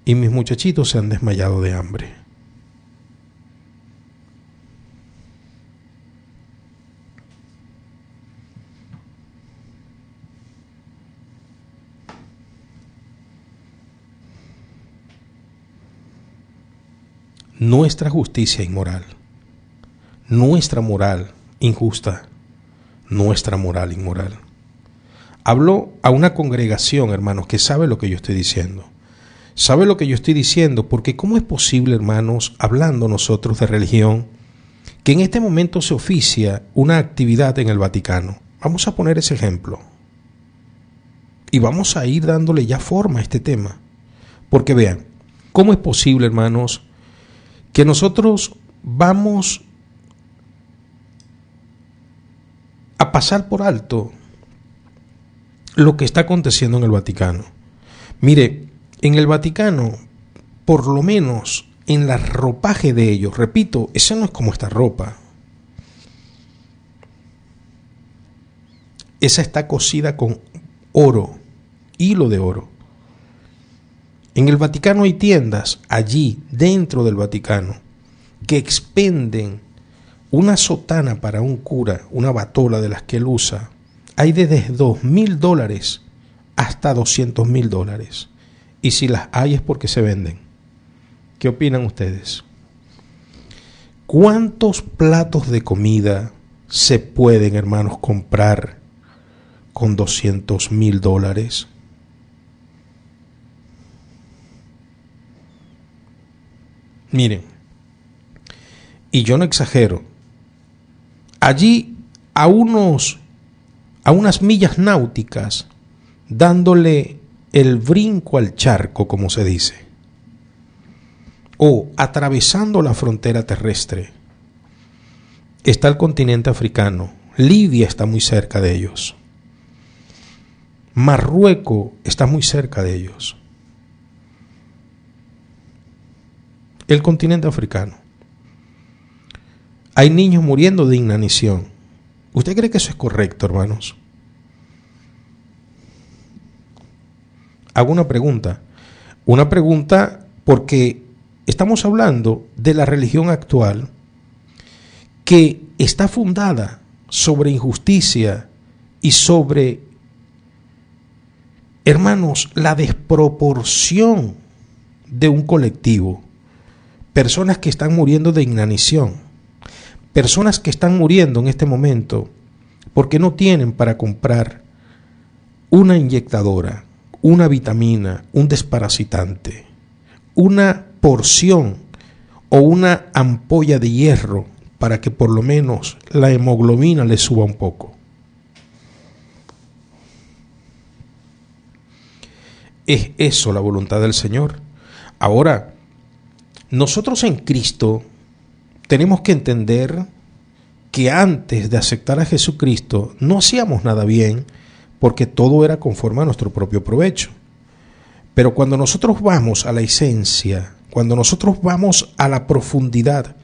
S1: Y mis muchachitos se han desmayado de hambre. Nuestra justicia inmoral, nuestra moral injusta, nuestra moral inmoral. Hablo a una congregación, hermanos, que sabe lo que yo estoy diciendo. Sabe lo que yo estoy diciendo, porque ¿cómo es posible, hermanos, hablando nosotros de religión, que en este momento se oficia una actividad en el Vaticano? Vamos a poner ese ejemplo. Y vamos a ir dándole ya forma a este tema. Porque vean, ¿cómo es posible, hermanos, que nosotros vamos a pasar por alto lo que está aconteciendo en el Vaticano? Mire, en el Vaticano, por lo menos en la ropaje de ellos, repito, esa no es como esta ropa. Esa está cosida con oro, hilo de oro. En el Vaticano hay tiendas, allí, dentro del Vaticano, que expenden una sotana para un cura, una batola de las que él usa. Hay desde $2,000 hasta $200,000. Y si las hay es porque se venden. ¿Qué opinan ustedes? ¿Cuántos platos de comida se pueden, hermanos, comprar con $200,000? Miren, y yo no exagero, allí a unas millas náuticas, dándole el brinco al charco, como se dice, o atravesando la frontera terrestre, está el continente africano. Libia está muy cerca de ellos. Marruecos está muy cerca de ellos. El continente africano. Hay niños muriendo de inanición. ¿Usted cree que eso es correcto, hermanos? Hago una pregunta. Una pregunta porque estamos hablando de la religión actual que está fundada sobre injusticia y sobre, hermanos, la desproporción de un colectivo. Personas que están muriendo de inanición, personas que están muriendo en este momento porque no tienen para comprar una inyectadora, una vitamina, un desparasitante, una porción o una ampolla de hierro para que por lo menos la hemoglobina le suba un poco. ¿Es eso la voluntad del Señor? Ahora, nosotros en Cristo tenemos que entender que antes de aceptar a Jesucristo no hacíamos nada bien porque todo era conforme a nuestro propio provecho. Pero cuando nosotros vamos a la esencia, cuando nosotros vamos a la profundidad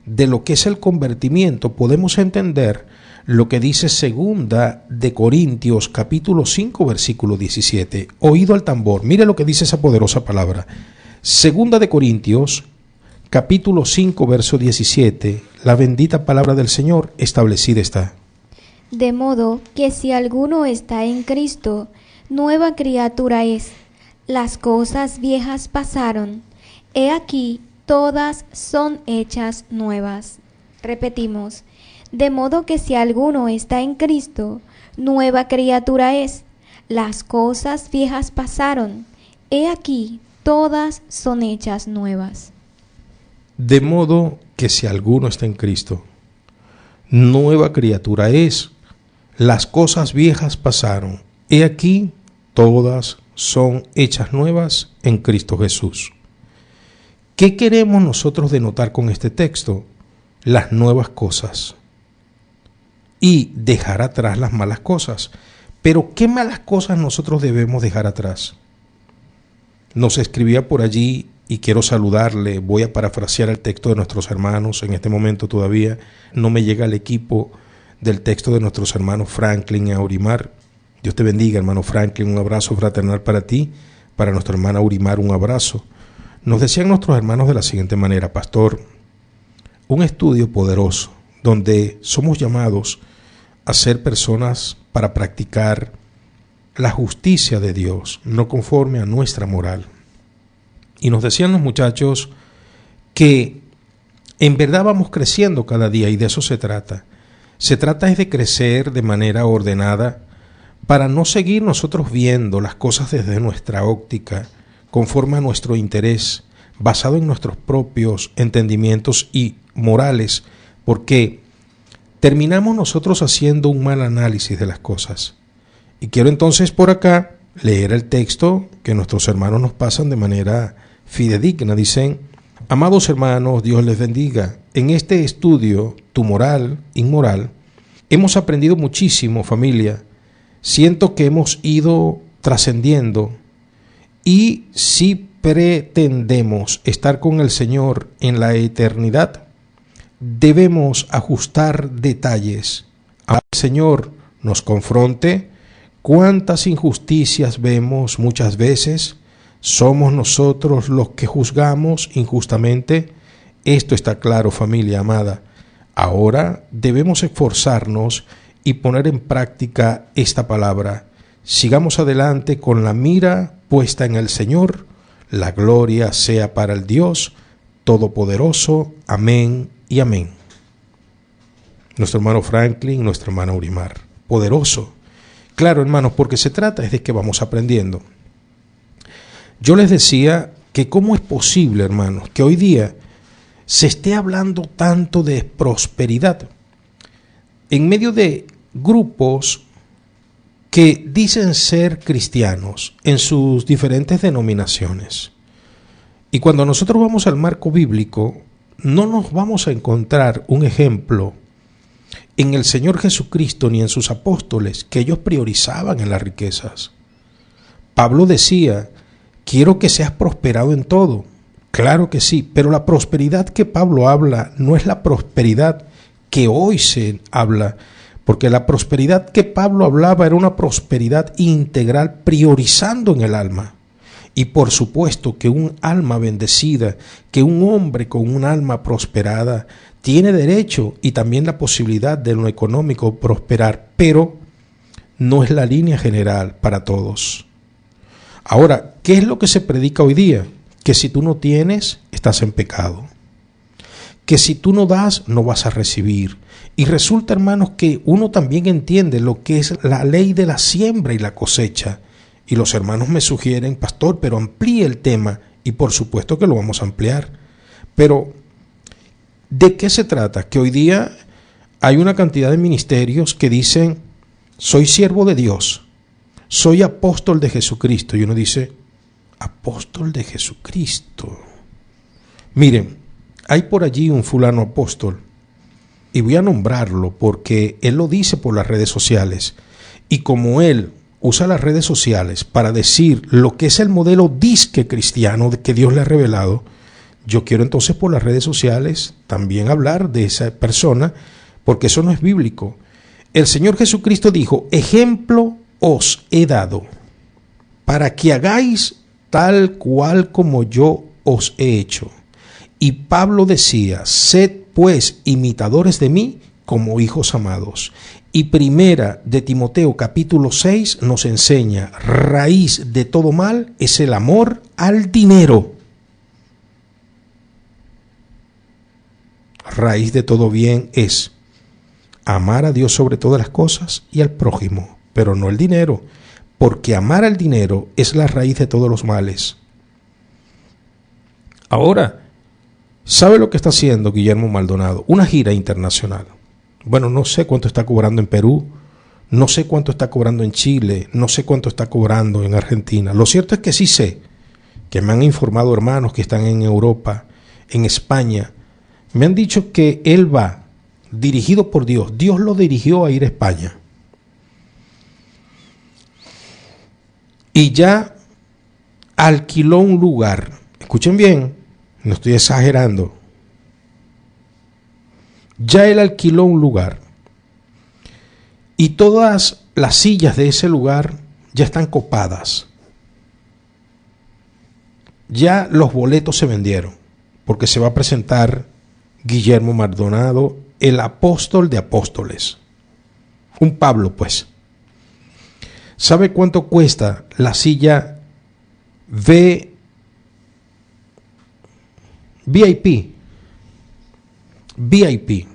S1: de lo que es el convertimiento, podemos entender lo que dice Segunda de Corintios capítulo 5 versículo 17. Oído al tambor, mire lo que dice esa poderosa palabra. Segunda de Corintios capítulo 5 verso 17, la bendita palabra del Señor establecida está.
S2: De modo que si alguno está en Cristo, nueva criatura es. Las cosas viejas pasaron, he aquí todas son hechas nuevas. Repetimos, de modo que si alguno está en Cristo, nueva criatura es. Las cosas viejas pasaron, he aquí todas son hechas nuevas.
S1: De modo que si alguno está en Cristo, nueva criatura es. Las cosas viejas pasaron, he aquí todas son hechas nuevas en Cristo Jesús. ¿Qué queremos nosotros denotar con este texto? Las nuevas cosas y dejar atrás las malas cosas. Pero ¿qué malas cosas nosotros debemos dejar atrás? Nos escribía por allí, y quiero saludarle, voy a parafrasear el texto de nuestros hermanos, en este momento todavía no me llega el equipo del texto de nuestros hermanos Franklin y Aurimar. Dios te bendiga, hermano Franklin, un abrazo fraternal para ti, para nuestra hermana Aurimar, un abrazo. Nos decían nuestros hermanos de la siguiente manera: pastor, un estudio poderoso donde somos llamados a ser personas para practicar la justicia de Dios, no conforme a nuestra moral. Y nos decían los muchachos que en verdad vamos creciendo cada día, y de eso se trata. Se trata es de crecer de manera ordenada para no seguir nosotros viendo las cosas desde nuestra óptica, conforme a nuestro interés, basado en nuestros propios entendimientos y morales, porque terminamos nosotros haciendo un mal análisis de las cosas. Y quiero entonces por acá leer el texto que nuestros hermanos nos pasan de manera fidedigna. Dicen: amados hermanos, Dios les bendiga. En este estudio, tu moral, inmoral, hemos aprendido muchísimo, familia. Siento que hemos ido trascendiendo, y si pretendemos estar con el Señor en la eternidad, debemos ajustar detalles. Al Señor nos confronte. ¿Cuántas injusticias vemos muchas veces? ¿Somos nosotros los que juzgamos injustamente? Esto está claro, familia amada. Ahora debemos esforzarnos y poner en práctica esta palabra. Sigamos adelante con la mira puesta en el Señor. La gloria sea para el Dios Todopoderoso. Amén y amén. Nuestro hermano Franklin, nuestra hermana Aurimar. Poderoso. Claro, hermanos, porque se trata es de que vamos aprendiendo. Yo les decía que cómo es posible, hermanos, que hoy día se esté hablando tanto de prosperidad en medio de grupos que dicen ser cristianos en sus diferentes denominaciones. Y cuando nosotros vamos al marco bíblico, no nos vamos a encontrar un ejemplo en el Señor Jesucristo ni en sus apóstoles que ellos priorizaban en las riquezas. Pablo decía: quiero que seas prosperado en todo. Claro que sí, pero la prosperidad que Pablo habla no es la prosperidad que hoy se habla, porque la prosperidad que Pablo hablaba era una prosperidad integral, priorizando en el alma. Y por supuesto que un alma bendecida, que un hombre con un alma prosperada, tiene derecho y también la posibilidad de lo económico prosperar, pero no es la línea general para todos. Ahora, ¿qué es lo que se predica hoy día? Que si tú no tienes, estás en pecado. Que si tú no das, no vas a recibir. Y resulta, hermanos, que uno también entiende lo que es la ley de la siembra y la cosecha. Y los hermanos me sugieren, pastor, pero amplíe el tema. Y por supuesto que lo vamos a ampliar. Pero, ¿de qué se trata? Que hoy día hay una cantidad de ministerios que dicen, soy siervo de Dios, soy apóstol de Jesucristo. Y uno dice, apóstol de Jesucristo. Miren, hay por allí un fulano apóstol, y voy a nombrarlo porque él lo dice por las redes sociales. Y como él usa las redes sociales para decir lo que es el modelo disque cristiano que Dios le ha revelado, yo quiero entonces por las redes sociales también hablar de esa persona, porque eso no es bíblico. El Señor Jesucristo dijo, ejemplo os he dado, para que hagáis tal cual como yo os he hecho. Y Pablo decía, sed pues imitadores de mí como hijos amados. Y primera de Timoteo capítulo 6 nos enseña, raíz de todo mal es el amor al dinero. Raíz de todo bien es amar a Dios sobre todas las cosas y al prójimo, pero no el dinero, porque amar al dinero es la raíz de todos los males. Ahora, ¿sabe lo que está haciendo Guillermo Maldonado? Una gira internacional. Bueno, no sé cuánto está cobrando en Perú, no sé cuánto está cobrando en Chile, no sé cuánto está cobrando en Argentina. Lo cierto es que sí sé, que me han informado hermanos que están en Europa, en España. Me han dicho que él va, dirigido por Dios. Dios lo dirigió a ir a España. Y ya alquiló un lugar. Escuchen bien, no estoy exagerando. Ya él alquiló un lugar. Y todas las sillas de ese lugar ya están copadas. Ya los boletos se vendieron, porque se va a presentar Guillermo Maldonado, el apóstol de apóstoles. Un Pablo, pues. ¿Sabe cuánto cuesta la silla VIP? VIP.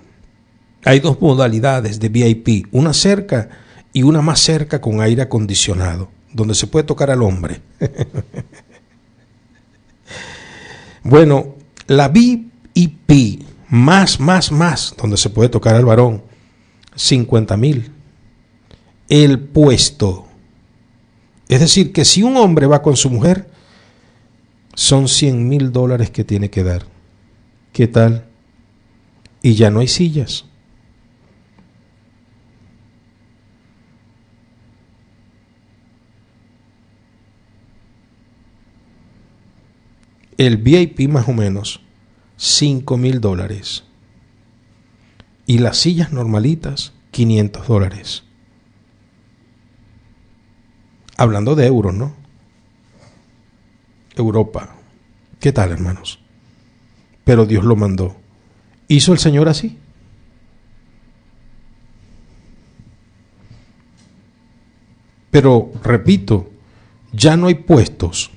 S1: Hay dos modalidades de VIP, una cerca y una más cerca con aire acondicionado, donde se puede tocar al hombre. Bueno, la VIP más, donde se puede tocar al varón, 50,000. El puesto. Es decir, que si un hombre va con su mujer, son $100,000 que tiene que dar. ¿Qué tal? Y ya no hay sillas. El VIP más o menos $5,000. Y las sillas normalitas, $500. Hablando de euros, ¿no? Europa. ¿Qué tal, hermanos? Pero Dios lo mandó. ¿Hizo el Señor así? Pero, repito, ya no hay puestos.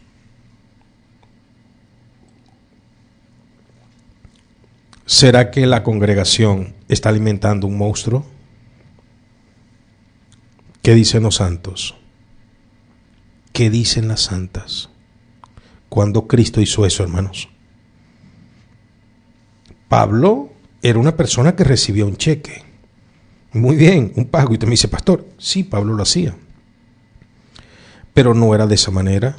S1: ¿Será que la congregación está alimentando un monstruo? ¿Qué dicen los santos? ¿Qué dicen las santas? ¿Cuándo Cristo hizo eso, hermanos? Pablo era una persona que recibía un cheque. Muy bien, un pago. Y usted me dice, pastor, sí, Pablo lo hacía. Pero no era de esa manera.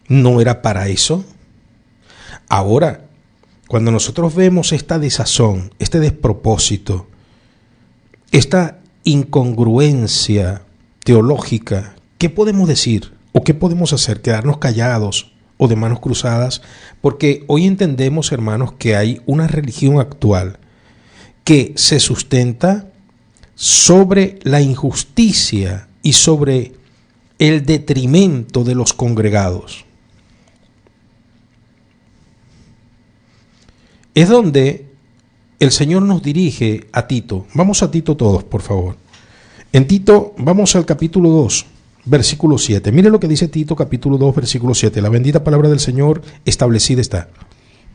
S1: No era para eso. Ahora, cuando nosotros vemos esta desazón, este despropósito, esta incongruencia teológica, ¿qué podemos decir? ¿O qué podemos hacer? ¿Quedarnos callados o de manos cruzadas? Porque hoy entendemos, hermanos, que hay una religión actual que se sustenta sobre la injusticia y sobre el detrimento de los congregados. Es donde el Señor nos dirige a Tito. Vamos a Tito todos, por favor. En Tito, vamos al capítulo 2, versículo 7. Mire lo que dice Tito, capítulo 2, versículo 7. La bendita palabra del Señor establecida está.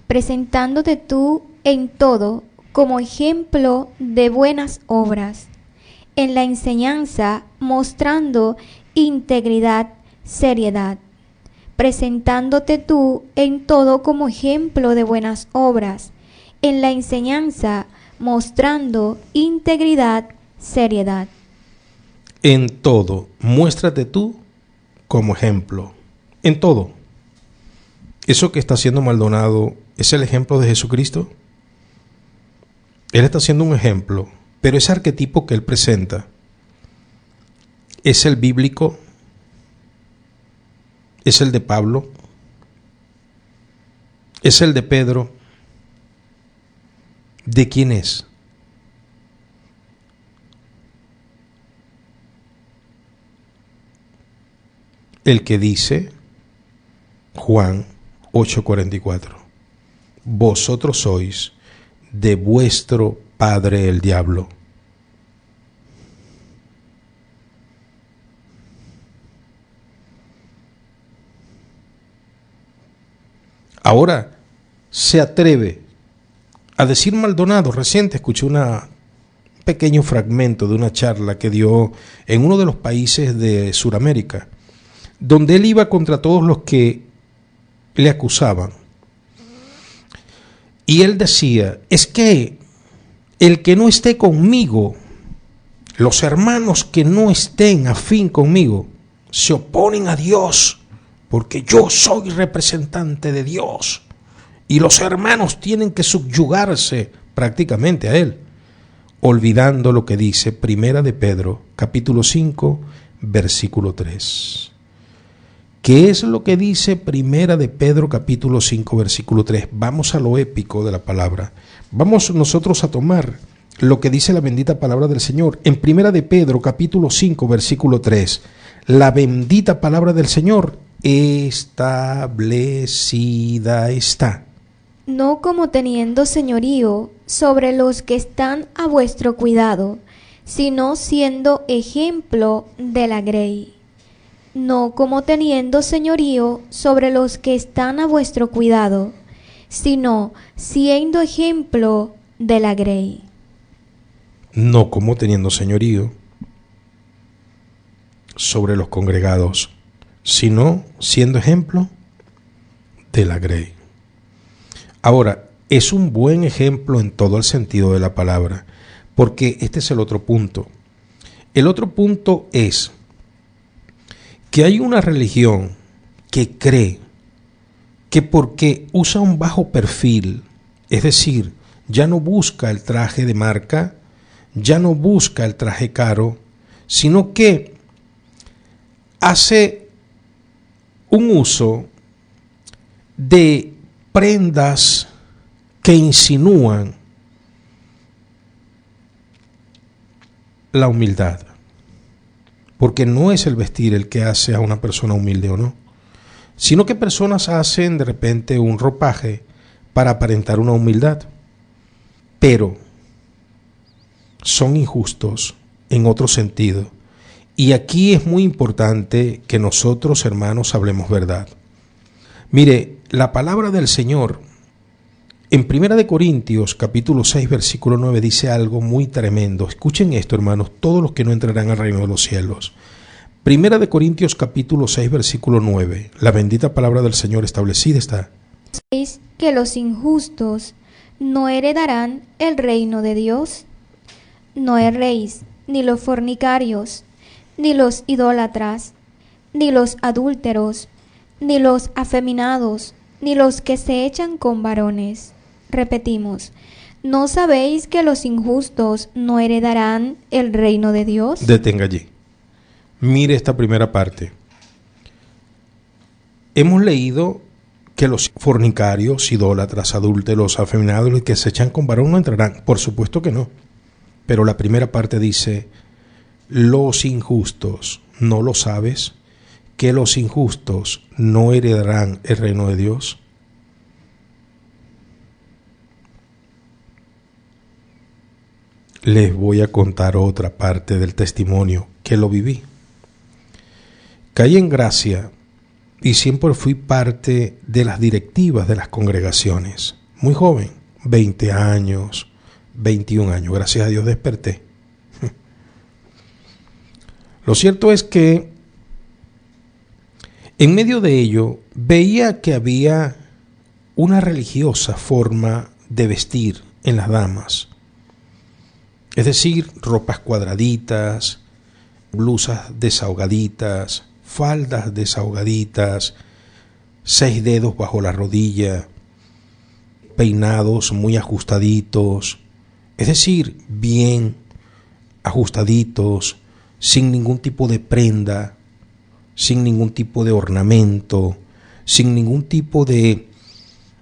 S2: Presentándote tú en todo como ejemplo de buenas obras, en la enseñanza mostrando integridad, seriedad. Presentándote tú en todo como ejemplo de buenas obras, en la enseñanza mostrando integridad, seriedad.
S1: En todo, muéstrate tú como ejemplo. En todo. Eso que está haciendo Maldonado es el ejemplo de Jesucristo. Él está haciendo un ejemplo, pero ese arquetipo que él presenta es el bíblico, es el de Pablo, es el de Pedro. ¿De quién es? El que dice Juan 8:44, vosotros sois de vuestro padre el diablo. Ahora se atreve a decir Maldonado. Reciente escuché un pequeño fragmento de una charla que dio en uno de los países de Sudamérica, donde él iba contra todos los que le acusaban. Y él decía, es que el que no esté conmigo, los hermanos que no estén afín conmigo, se oponen a Dios, porque yo soy representante de Dios. Y los hermanos tienen que subyugarse prácticamente a él, olvidando lo que dice Primera de Pedro, capítulo 5, versículo 3. ¿Qué es lo que dice Primera de Pedro, capítulo 5, versículo 3? Vamos a lo épico de la palabra. Vamos nosotros a tomar lo que dice la bendita palabra del Señor. En Primera de Pedro, capítulo 5, versículo 3, la bendita palabra del Señor establecida está.
S2: No como teniendo señorío sobre los que están a vuestro cuidado, sino siendo ejemplo de la grey. No como teniendo señorío sobre los que están a vuestro cuidado, sino siendo ejemplo de la grey.
S1: No como teniendo señorío sobre los congregados, sino siendo ejemplo de la grey. Ahora, es un buen ejemplo en todo el sentido de la palabra, porque este es el otro punto. El otro punto es que hay una religión que cree que porque usa un bajo perfil, es decir, ya no busca el traje de marca, ya no busca el traje caro, sino que hace un uso de prendas que insinúan la humildad. Porque no es el vestir el que hace a una persona humilde o no, sino que personas hacen de repente un ropaje para aparentar una humildad, pero son injustos en otro sentido. Y aquí es muy importante que nosotros, hermanos, hablemos verdad. Mire, la palabra del Señor en 1 Corintios capítulo 6 versículo 9 dice algo muy tremendo. Escuchen esto, hermanos, todos los que no entrarán al reino de los cielos. 1 Corintios capítulo 6 versículo 9, la bendita palabra del Señor establecida está.
S2: ¿Sabéis que los injustos no heredarán el reino de Dios? No erréis, ni los fornicarios, ni los idólatras, ni los adúlteros, ni los afeminados, ni los que se echan con varones. Repetimos, ¿no sabéis que los injustos no heredarán el reino de Dios?
S1: Detenga allí. Mire esta primera parte. Hemos leído que los fornicarios, idólatras, adúlteros, afeminados, los que se echan con varón no entrarán. Por supuesto que no. Pero la primera parte dice, los injustos, ¿no lo sabes? que los injustos no heredarán el reino de Dios? Les voy a contar otra parte del testimonio que lo viví. Caí en gracia y siempre fui parte de las directivas de las congregaciones. Muy joven, 20 años, 21 años, gracias a Dios desperté. Lo cierto es que en medio de ello veía que había una religiosa forma de vestir en las damas. Es decir, ropas cuadraditas, blusas desahogaditas, faldas desahogaditas, 6 dedos bajo la rodilla, peinados muy ajustaditos, es decir, bien ajustaditos, sin ningún tipo de prenda, sin ningún tipo de ornamento, sin ningún tipo de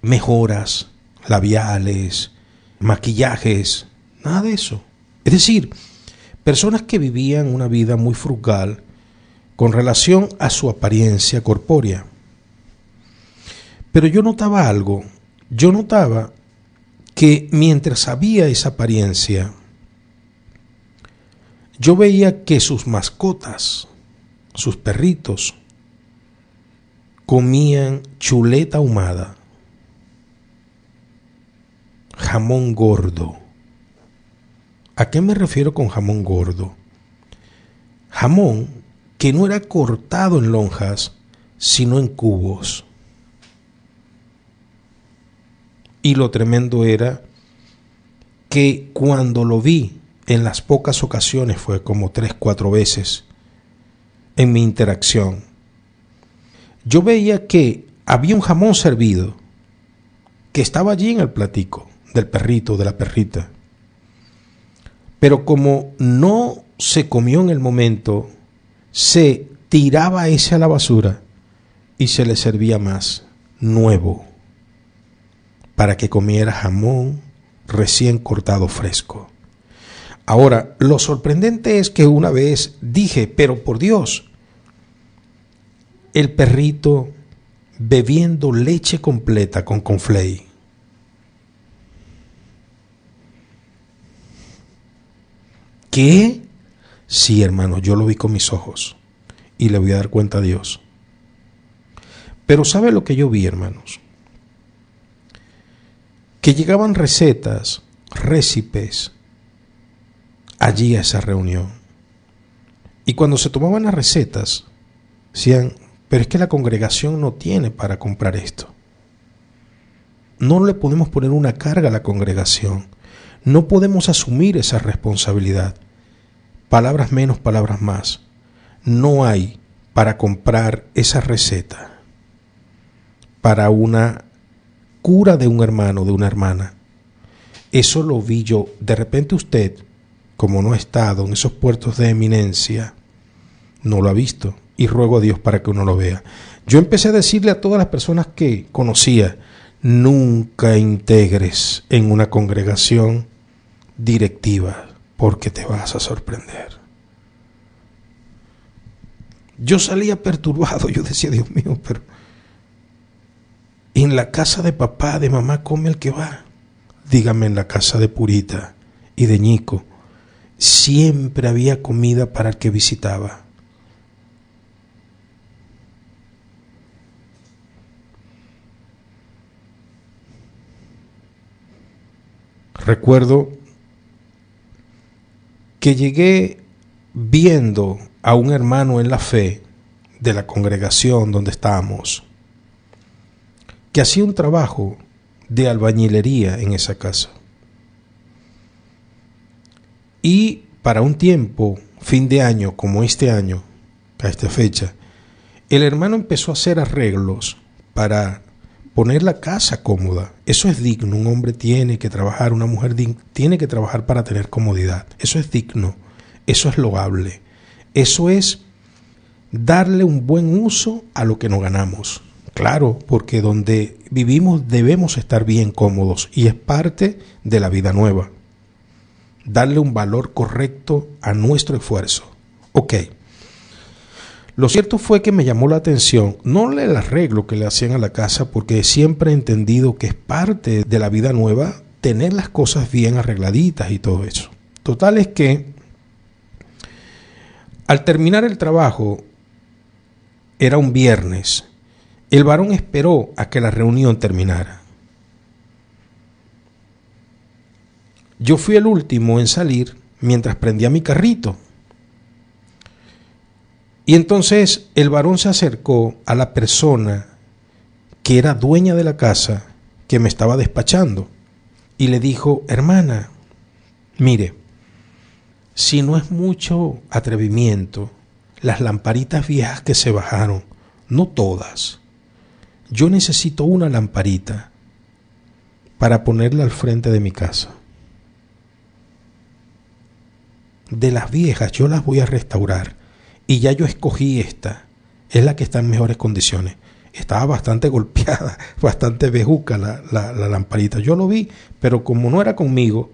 S1: mejoras labiales, maquillajes, nada de eso. Es decir, personas que vivían una vida muy frugal con relación a su apariencia corpórea. Pero yo notaba algo. Yo notaba que mientras había esa apariencia, yo veía que sus mascotas, sus perritos, comían chuleta ahumada, jamón gordo. ¿A qué me refiero con jamón gordo? Jamón que no era cortado en lonjas, sino en cubos. Y lo tremendo era que cuando lo vi en las pocas ocasiones, fue como 3-4 veces en mi interacción, yo veía que había un jamón servido que estaba allí en el platico del perrito, de la perrita. Pero como no se comió en el momento, se tiraba ese a la basura y se le servía más, nuevo, para que comiera jamón recién cortado fresco. Ahora, lo sorprendente es que una vez dije, pero por Dios, el perrito bebiendo leche completa con conflay. ¿Qué? Sí, hermano, yo lo vi con mis ojos y le voy a dar cuenta a Dios. Pero ¿sabe lo que yo vi, hermanos? Que llegaban recetas, récipes, allí a esa reunión. Y cuando se tomaban las recetas, decían, pero es que la congregación no tiene para comprar esto. No le podemos poner una carga a la congregación. No podemos asumir esa responsabilidad. Palabras menos, palabras más. No hay para comprar esa receta para una cura de un hermano, de una hermana. Eso lo vi yo. De repente usted, como no ha estado en esos puertos de eminencia, no lo ha visto. Y ruego a Dios para que uno lo vea. Yo empecé a decirle a todas las personas que conocía, nunca integres en una congregación directiva, porque te vas a sorprender. Yo salía perturbado, yo decía, Dios mío, pero en la casa de papá, de mamá, come el que va. Dígame, en la casa de Purita y de Ñico, siempre había comida para el que visitaba. Recuerdo que llegué viendo a un hermano en la fe de la congregación donde estábamos, que hacía un trabajo de albañilería en esa casa. Y para un tiempo, fin de año, como este año, a esta fecha, el hermano empezó a hacer arreglos para poner la casa cómoda. Eso es digno. Un hombre tiene que trabajar, una mujer tiene que trabajar para tener comodidad. Eso es digno, eso es loable. Eso es darle un buen uso a lo que nos ganamos. Claro, porque donde vivimos debemos estar bien cómodos y es parte de la vida nueva. Darle un valor correcto a nuestro esfuerzo. Ok. Lo cierto fue que me llamó la atención, no el arreglo que le hacían a la casa, porque siempre he entendido que es parte de la vida nueva tener las cosas bien arregladitas y todo eso. Total es que al terminar el trabajo, era un viernes, el varón esperó a que la reunión terminara. Yo fui el último en salir mientras prendía mi carrito. Y entonces el varón se acercó a la persona que era dueña de la casa que me estaba despachando y le dijo: hermana, mire, si no es mucho atrevimiento, las lamparitas viejas que se bajaron, no todas, yo necesito una lamparita para ponerla al frente de mi casa. De las viejas yo las voy a restaurar. Y ya yo escogí esta, es la que está en mejores condiciones. Estaba bastante golpeada, bastante bejuca la lamparita. Yo lo vi, pero como no era conmigo,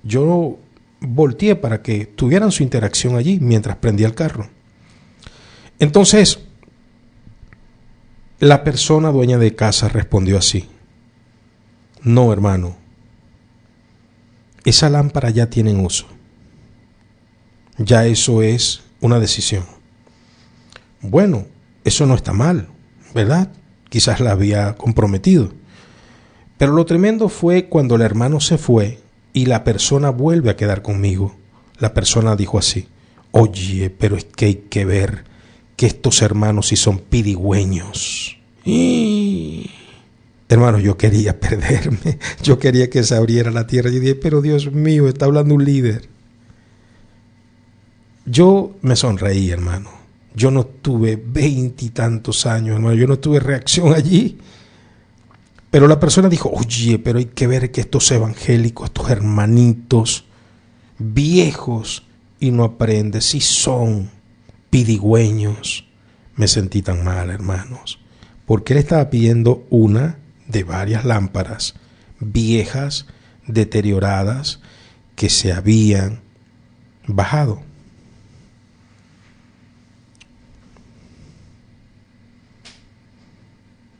S1: yo volteé para que tuvieran su interacción allí mientras prendía el carro. Entonces, la persona dueña de casa respondió así: no, hermano, esa lámpara ya tiene uso. Ya eso es una decisión. Bueno, eso no está mal, ¿verdad? Quizás la había comprometido. Pero lo tremendo fue cuando el hermano se fue y la persona vuelve a quedar conmigo. La persona dijo así: oye, pero es que hay que ver que estos hermanos sí son pidigüeños. Hermanos, yo quería perderme. Yo quería que se abriera la tierra. Yo dije: pero Dios mío, está hablando un líder. Yo me sonreí, hermano. Yo no tuve 20 y tantos años, hermano. Yo no tuve reacción allí. Pero la persona dijo: oye, pero hay que ver que estos evangélicos, estos hermanitos viejos y no aprenden, si son pidigüeños. Me sentí tan mal, hermanos, porque él estaba pidiendo una de varias lámparas viejas, deterioradas, que se habían bajado.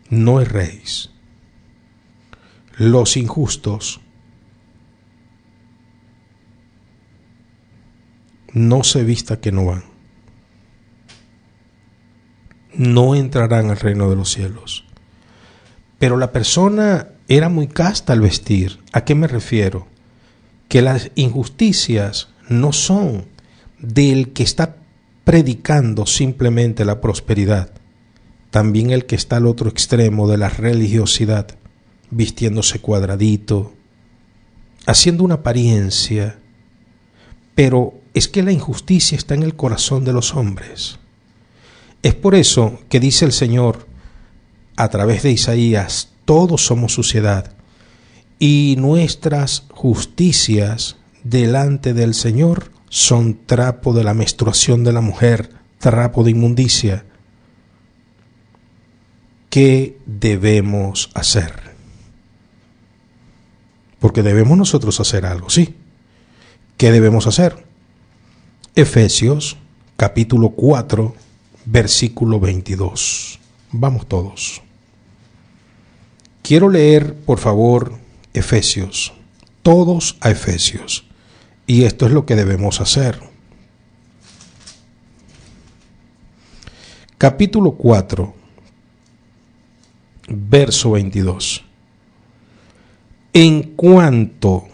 S1: No erréis. Los injustos no se vista que no van. No entrarán al reino de los cielos. Pero la persona era muy casta al vestir. ¿A qué me refiero? Que las injusticias no son del que está predicando simplemente la prosperidad. También el que está al otro extremo de la religiosidad, vistiéndose cuadradito, haciendo una apariencia. Pero es que la injusticia está en el corazón de los hombres. Es por eso que dice el Señor a través de Isaías: todos somos suciedad, y nuestras justicias delante del Señor son trapo de la menstruación de la mujer, trapo de inmundicia. ¿Qué debemos hacer? Porque debemos nosotros hacer algo, ¿sí? ¿Qué debemos hacer? Efesios capítulo 4, versículo 22. Vamos todos. Quiero leer, por favor, Efesios, todos a Efesios. Y esto es lo que debemos hacer. Capítulo 4, verso 22. En cuanto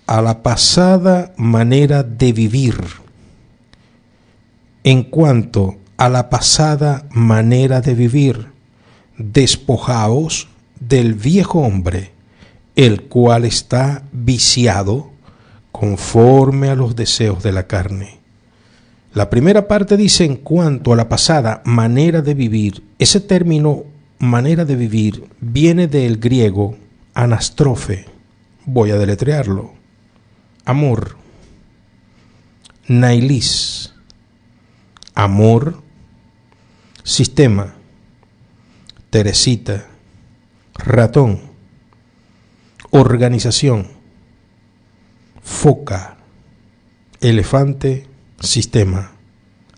S1: a la pasada manera de vivir, despojaos del viejo hombre, el cual está viciado conforme a los deseos de la carne. La primera parte dice: en cuanto a la pasada manera de vivir. Ese término manera de vivir viene del griego anastrofe. Voy a deletrearlo: amor, nailis, amor, sistema, Teresita, ratón, organización, foca, elefante, sistema,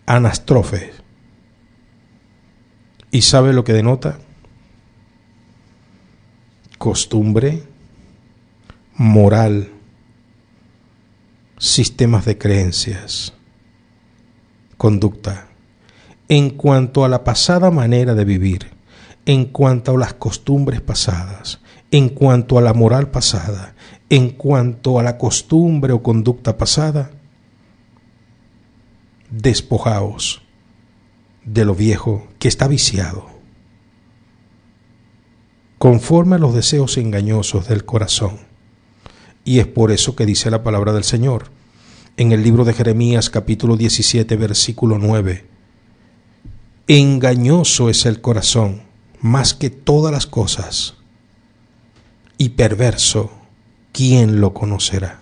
S1: anastrofe, ¿Y sabe lo que denota? Costumbre, moral, sistemas de creencias, conducta. En cuanto a la pasada manera de vivir, en cuanto a las costumbres pasadas, en cuanto a la moral pasada, en cuanto a la costumbre o conducta pasada, despojaos de lo viejo que está viciado, conforme a los deseos engañosos del corazón. Y es por eso que dice la palabra del Señor en el libro de Jeremías capítulo 17 versículo 9: engañoso es el corazón más que todas las cosas, y perverso, ¿quién lo conocerá?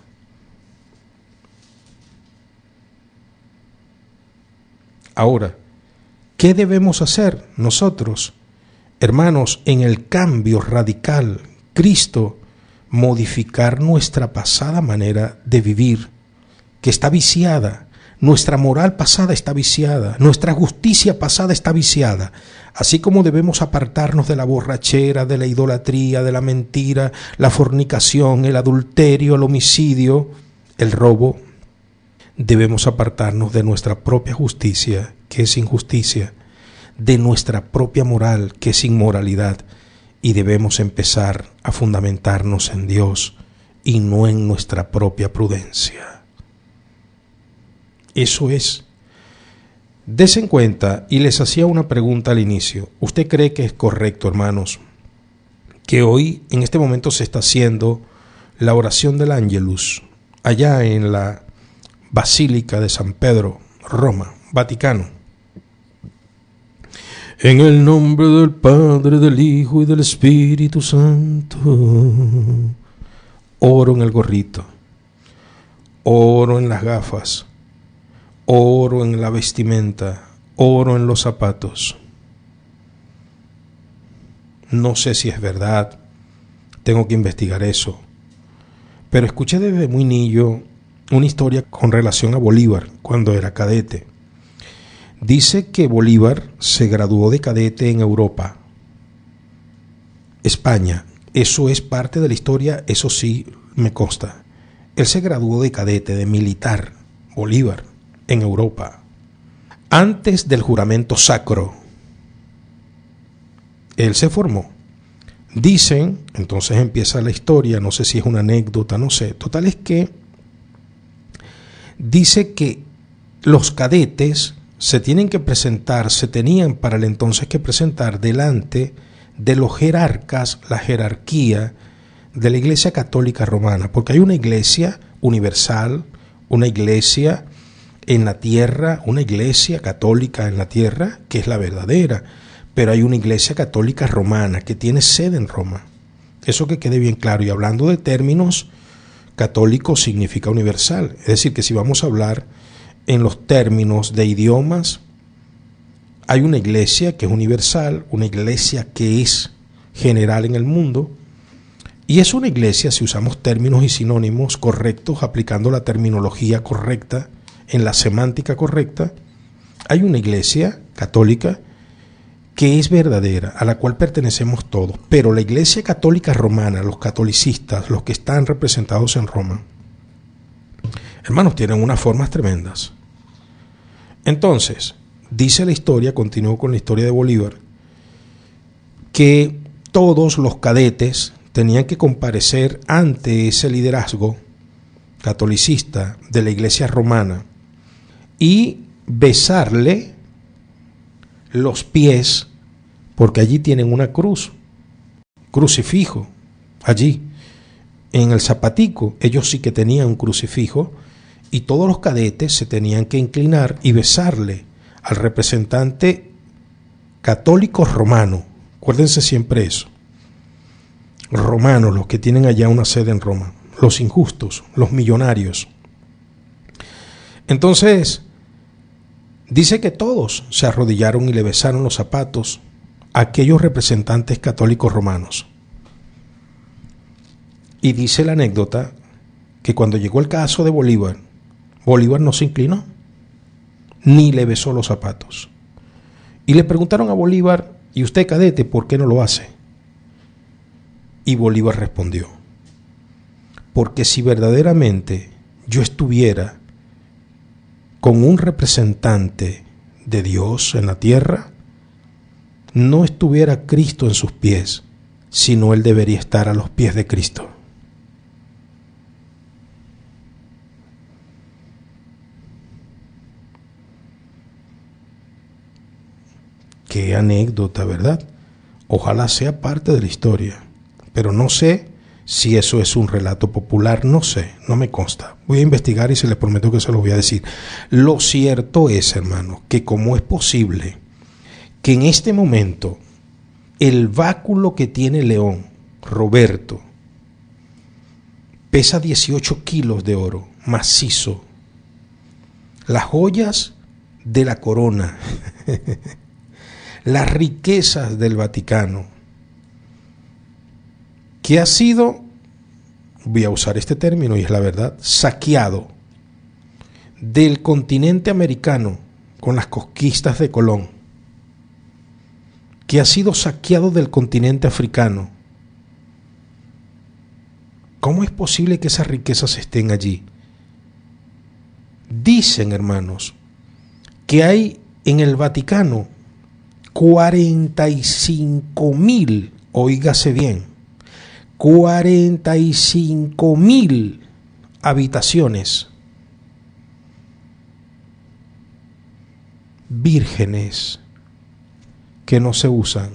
S1: Ahora, ¿qué debemos hacer nosotros, hermanos, en el cambio radical? Cristo, modificar nuestra pasada manera de vivir, que está viciada. Nuestra moral pasada está viciada, nuestra justicia pasada está viciada, así como debemos apartarnos de la borrachera, de la idolatría, de la mentira, la fornicación, el adulterio, el homicidio, el robo. Debemos apartarnos de nuestra propia justicia, que es injusticia, de nuestra propia moral, que es inmoralidad, y debemos empezar a fundamentarnos en Dios y no en nuestra propia prudencia. Eso es. Desen cuenta, y les hacía una pregunta al inicio. ¿Usted cree que es correcto, hermanos, que hoy, en este momento, se está haciendo la oración del Ángelus allá en la Basílica de San Pedro, Roma, Vaticano? En el nombre del Padre, del Hijo y del Espíritu Santo. Oro en el gorrito, oro en las gafas, oro en la vestimenta, oro en los zapatos. No sé si es verdad, tengo que investigar eso. Pero escuché desde muy niño una historia con relación a Bolívar cuando era cadete. Dice que Bolívar se graduó de cadete en Europa, España. Eso es parte de la historia, eso sí me consta. Él se graduó de cadete, de militar, Bolívar, en Europa, antes del juramento sacro. Él se formó. Dicen, entonces empieza la historia, no sé si es una anécdota, no sé. Total es que dice que los cadetes se tenían para el entonces que presentar delante de los jerarcas, la jerarquía de la Iglesia Católica Romana, porque hay una iglesia universal, una iglesia en la tierra, una iglesia católica en la tierra, que es la verdadera, pero hay una iglesia católica romana que tiene sede en Roma. Eso que quede bien claro. Y hablando de términos, católico significa universal. Es decir, que si vamos a hablar en los términos de idiomas, hay una iglesia que es universal, una iglesia que es general en el mundo, y es una iglesia, si usamos términos y sinónimos correctos, aplicando la terminología correcta, en la semántica correcta, hay una iglesia católica que es verdadera, a la cual pertenecemos todos. Pero la Iglesia Católica Romana, los catolicistas, los que están representados en Roma, hermanos, tienen unas formas tremendas. Entonces, dice la historia, continúo con la historia de Bolívar, que todos los cadetes tenían que comparecer ante ese liderazgo catolicista de la Iglesia Romana y besarle los pies, porque allí tienen una cruz, crucifijo, allí, en el zapatico, ellos sí que tenían un crucifijo, y todos los cadetes se tenían que inclinar y besarle al representante católico romano. Acuérdense siempre eso. Romanos, los que tienen allá una sede en Roma, los injustos, los millonarios. Entonces, dice que todos se arrodillaron y le besaron los zapatos a aquellos representantes católicos romanos. Y dice la anécdota que cuando llegó el caso de Bolívar, Bolívar no se inclinó, ni le besó los zapatos. Y le preguntaron a Bolívar, ¿Y usted, cadete, por qué no lo hace? Y Bolívar respondió: porque si verdaderamente yo estuviera con un representante de Dios en la tierra, no estuviera Cristo en sus pies, sino él debería estar a los pies de Cristo. Qué anécdota, ¿verdad? Ojalá sea parte de la historia, pero no sé si eso es un relato popular, no sé, no me consta. Voy a investigar y se les prometo que se los voy a decir. Lo cierto es, hermano, que cómo es posible que en este momento el báculo que tiene León, Roberto, pesa 18 kilos de oro, macizo. Las joyas de la corona, las riquezas del Vaticano, que ha sido, voy a usar este término y es la verdad, saqueado del continente americano con las conquistas de Colón, que ha sido saqueado del continente africano. ¿Cómo es posible que esas riquezas estén allí? Dicen, hermanos, que hay en el Vaticano 45,000, oígase bien, 45,000 habitaciones vírgenes que no se usan,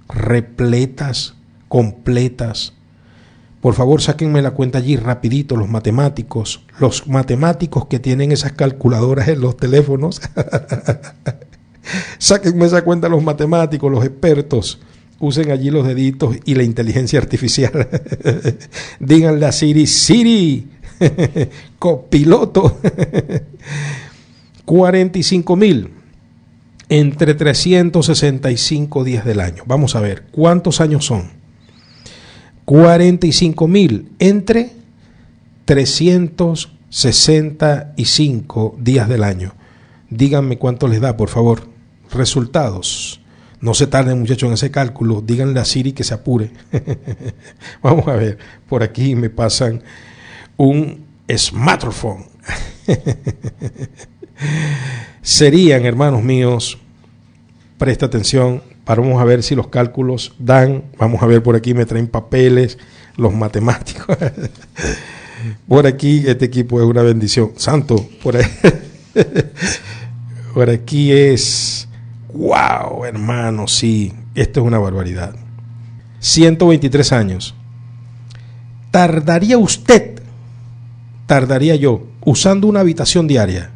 S1: repletas, completas. Por favor, sáquenme la cuenta allí rapidito, los matemáticos que tienen esas calculadoras en los teléfonos. Sáquenme esa cuenta los matemáticos, los expertos. Usen allí los deditos y la inteligencia artificial. Díganle a Siri, Siri, copiloto. 45,000 entre 365 días del año. Vamos a ver, ¿cuántos años son? 45,000 entre 365 días del año. Díganme cuánto les da, por favor. Resultados. No se tarden, muchachos, en ese cálculo. Díganle a Siri que se apure. Vamos a ver. Por aquí me pasan un smartphone. Serían, hermanos míos, presta atención. Vamos a ver si los cálculos dan. Vamos a ver, por aquí me traen papeles, los matemáticos. Por aquí este equipo es una bendición. Santo, por ahí. Por aquí es... ¡Wow, hermano! Sí, esto es una barbaridad. 123 años. Tardaría yo, usando una habitación diaria,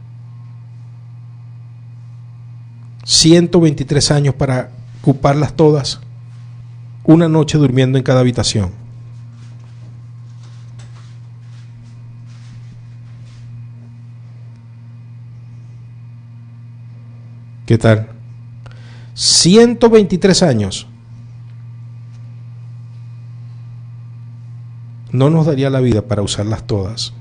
S1: 123 años para ocuparlas todas, una noche durmiendo en cada habitación. ¿Qué tal? 123 años. No nos daría la vida para usarlas todas.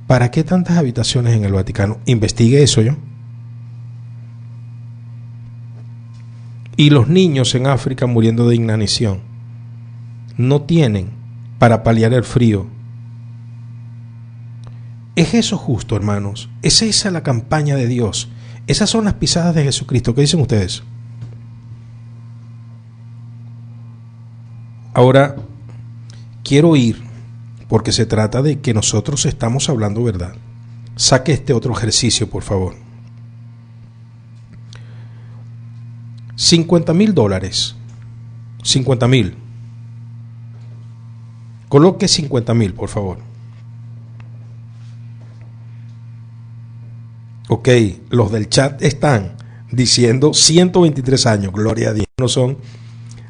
S1: ¿Para qué tantas habitaciones en el Vaticano? Investigue eso yo. Y los niños en África muriendo de inanición no tienen para paliar el frío. ¿Es eso justo, hermanos? ¿Es esa la campaña de Dios? ¿Esas son las pisadas de Jesucristo? ¿Qué dicen ustedes? Ahora, quiero ir, porque se trata de que nosotros estamos hablando verdad. Saque este otro ejercicio, por favor. $50,000. 50,000. Coloque 50,000, por favor. Ok, los del chat están diciendo 123 años, gloria a Dios. No son,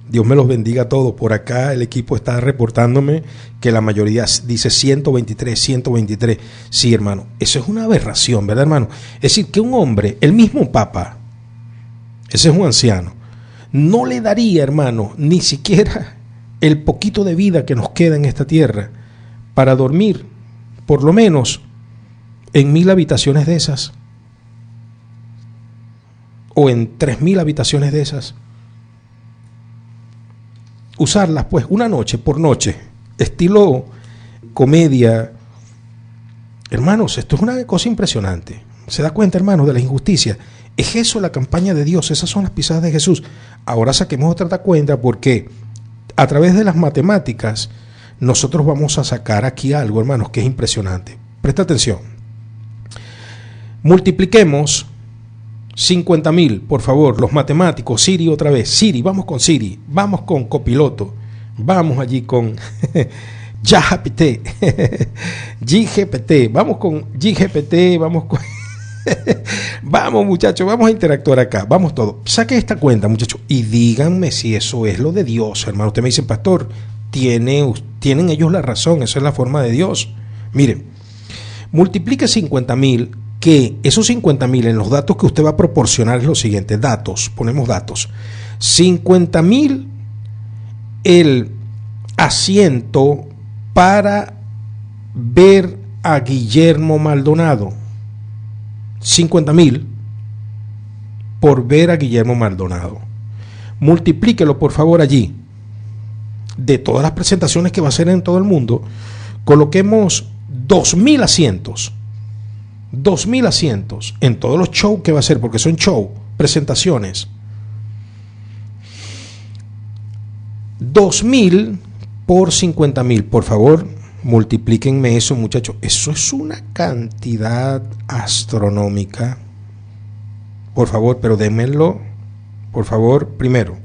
S1: Dios me los bendiga a todos. Por acá el equipo está reportándome que la mayoría dice 123, 123. Sí, hermano, eso es una aberración, ¿verdad, hermano? Es decir, que un hombre, el mismo Papa, ese es un anciano, no le daría, hermano, ni siquiera el poquito de vida que nos queda en esta tierra para dormir, por lo menos en 1000 habitaciones de esas, o en 3000 habitaciones de esas. Usarlas pues una noche por noche, estilo comedia. Hermanos, esto es una cosa impresionante. ¿Se da cuenta, hermanos, de la injusticia? Es eso la campaña de Dios, esas son las pisadas de Jesús. Ahora saquemos otra cuenta, porque a través de las matemáticas nosotros vamos a sacar aquí algo, hermanos, que es impresionante. Presta atención. Multipliquemos 50,000, por favor, los matemáticos. Siri otra vez. Siri, vamos con Siri, vamos con Copiloto, vamos allí con GPT, vamos con GPT, vamos con vamos, muchachos, vamos a interactuar acá, vamos todos. Saque esta cuenta, muchachos, y díganme si eso es lo de Dios, hermano. Usted me dice, pastor, tienen ellos la razón, esa es la forma de Dios. Miren, multiplique 50,000, que esos 50,000 en los datos que usted va a proporcionar es lo siguiente, datos, ponemos datos. 50,000 el asiento para ver a Guillermo Maldonado. 50,000 por ver a Guillermo Maldonado. Multiplíquelo, por favor, allí. De todas las presentaciones que va a hacer en todo el mundo, coloquemos 2,000 asientos. 2,000 asientos en todos los shows que va a hacer, porque son show, presentaciones. 2,000 por 50,000, por favor, multiplíquenme eso, muchachos. Eso es una cantidad astronómica. Por favor, pero démenlo, por favor, primero.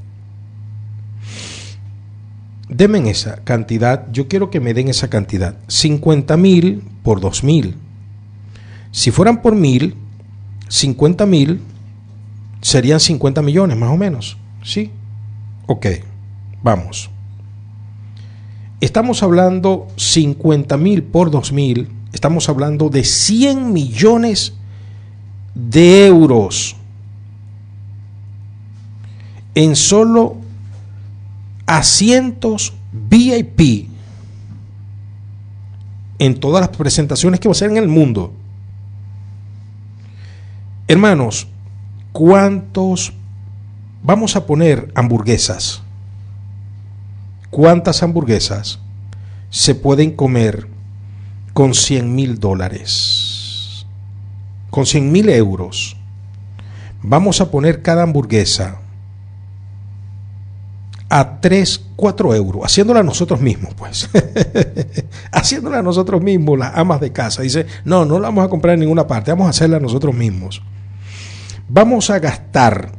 S1: Denme esa cantidad, yo quiero que me den esa cantidad. 50,000 por 2,000. Si fueran por 1,000, 50,000 serían 50 millones, más o menos. ¿Sí? Ok, vamos. Estamos hablando 50,000 por 2,000, estamos hablando de 100 millones de euros en solo asientos VIP en todas las presentaciones que va a hacer en el mundo. Hermanos, ¿cuántos vamos a poner hamburguesas? ¿Cuántas hamburguesas se pueden comer con $100,000? Con 100,000 euros. Vamos a poner cada hamburguesa a 3, 4 euros, haciéndola nosotros mismos, pues. Haciéndola nosotros mismos, las amas de casa. Dice, no la vamos a comprar en ninguna parte, vamos a hacerla nosotros mismos. Vamos a gastar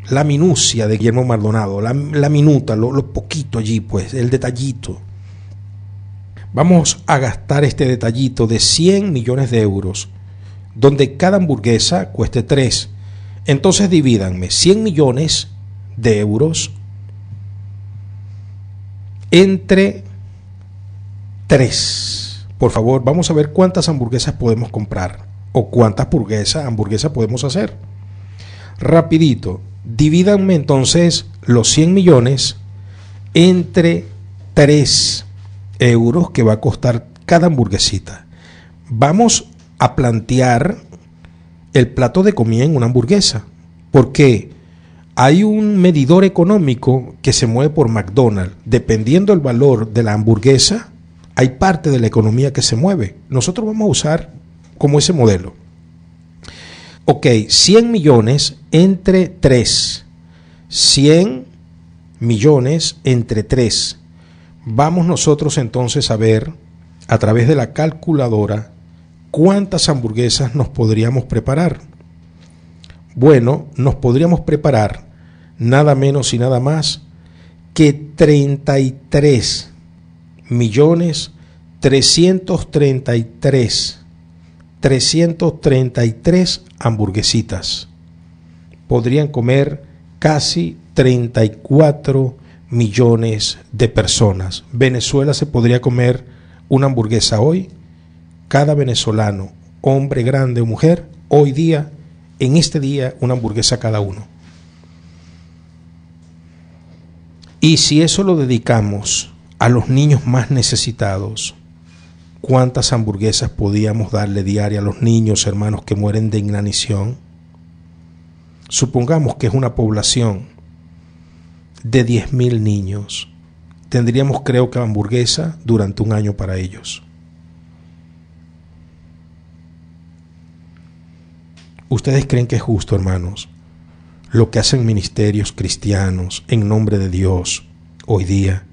S1: la minucia de Guillermo Maldonado, la minuta, lo poquito allí, pues, el detallito. Vamos a gastar este detallito de 100 millones de euros, donde cada hamburguesa cueste 3. Entonces divídanme 100 millones de euros entre 3. Por favor, vamos a ver cuántas hamburguesas podemos comprar o cuántas hamburguesas podemos hacer. Rapidito, divídanme entonces los 100 millones entre 3 euros que va a costar cada hamburguesita. Vamos a plantear el plato de comida en una hamburguesa, porque hay un medidor económico que se mueve por McDonald's. Dependiendo del valor de la hamburguesa, hay parte de la economía que se mueve. Nosotros vamos a usar como ese modelo. Ok, 100 millones entre 3. 100 millones entre 3. Vamos nosotros entonces a ver, a través de la calculadora, cuántas hamburguesas nos podríamos preparar. Bueno, nos podríamos preparar nada menos y nada más que 33 millones 333 hamburguesitas. Podrían comer casi 34 millones de personas. Venezuela se podría comer una hamburguesa hoy. Cada venezolano, hombre, grande o mujer, hoy día, en este día, una hamburguesa cada uno. Y si eso lo dedicamos a los niños más necesitados, ¿cuántas hamburguesas podíamos darle diaria a los niños, hermanos, que mueren de inanición? Supongamos que es una población de 10.000 niños. Tendríamos, creo que, hamburguesa durante un año para ellos. ¿Ustedes creen que es justo, hermanos, lo que hacen ministerios cristianos en nombre de Dios hoy día?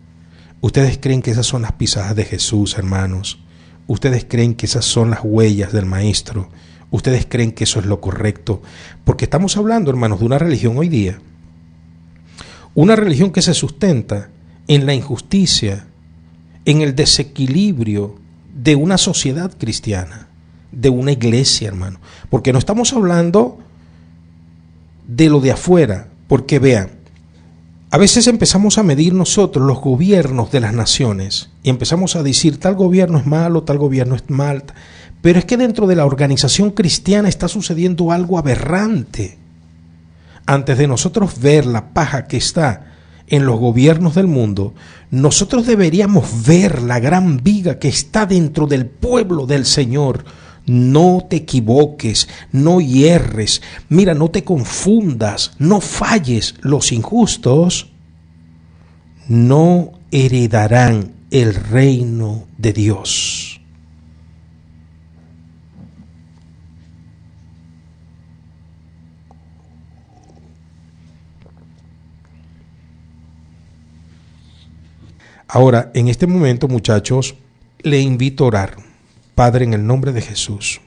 S1: ¿Ustedes creen que esas son las pisadas de Jesús, hermanos? ¿Ustedes creen que esas son las huellas del Maestro? ¿Ustedes creen que eso es lo correcto? Porque estamos hablando, hermanos, de una religión hoy día. Una religión que se sustenta en la injusticia, en el desequilibrio de una sociedad cristiana, de una iglesia, hermano. Porque no estamos hablando de lo de afuera, porque vean, a veces empezamos a medir nosotros los gobiernos de las naciones y empezamos a decir tal gobierno es malo, tal gobierno es mal, pero es que dentro de la organización cristiana está sucediendo algo aberrante. Antes de nosotros ver la paja que está en los gobiernos del mundo, nosotros deberíamos ver la gran viga que está dentro del pueblo del Señor. No te equivoques, no hierres, mira, no te confundas, no falles. Los injustos no heredarán el reino de Dios. Ahora, en este momento, muchachos, le invito a orar. Padre, en el nombre de Jesús,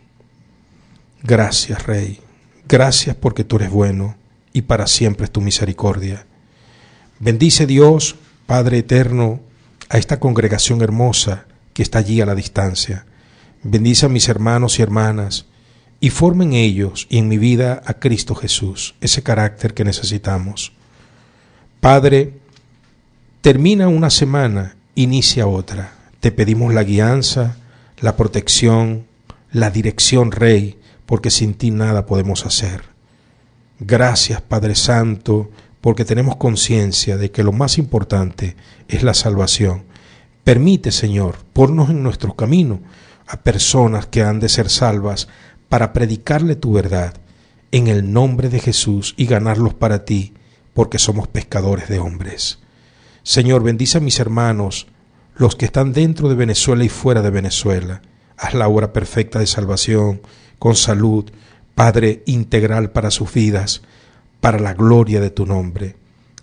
S1: gracias, Rey. Gracias porque tú eres bueno y para siempre es tu misericordia. Bendice, Dios, Padre eterno, a esta congregación hermosa que está allí a la distancia. Bendice a mis hermanos y hermanas y forma en ellos y en mi vida a Cristo Jesús, ese carácter que necesitamos. Padre, termina una semana, inicia otra. Te pedimos la guianza, la protección, la dirección, Rey, porque sin ti nada podemos hacer. Gracias, Padre Santo, porque tenemos conciencia de que lo más importante es la salvación. Permite, Señor, ponnos en nuestro camino a personas que han de ser salvas para predicarle tu verdad en el nombre de Jesús y ganarlos para ti, porque somos pescadores de hombres. Señor, bendice a mis hermanos, los que están dentro de Venezuela y fuera de Venezuela. Haz la obra perfecta de salvación, con salud, Padre, integral para sus vidas, para la gloria de tu nombre.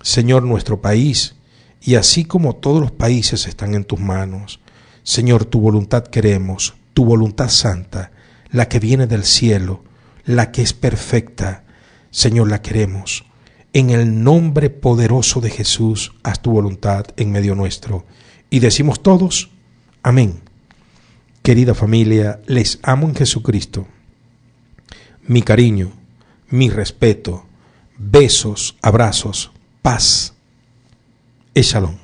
S1: Señor, nuestro país, y así como todos los países están en tus manos. Señor, tu voluntad queremos, tu voluntad santa, la que viene del cielo, la que es perfecta. Señor, la queremos. En el nombre poderoso de Jesús, haz tu voluntad en medio nuestro. Y decimos todos, amén. Querida familia, les amo en Jesucristo. Mi cariño, mi respeto, besos, abrazos, paz. Shalom.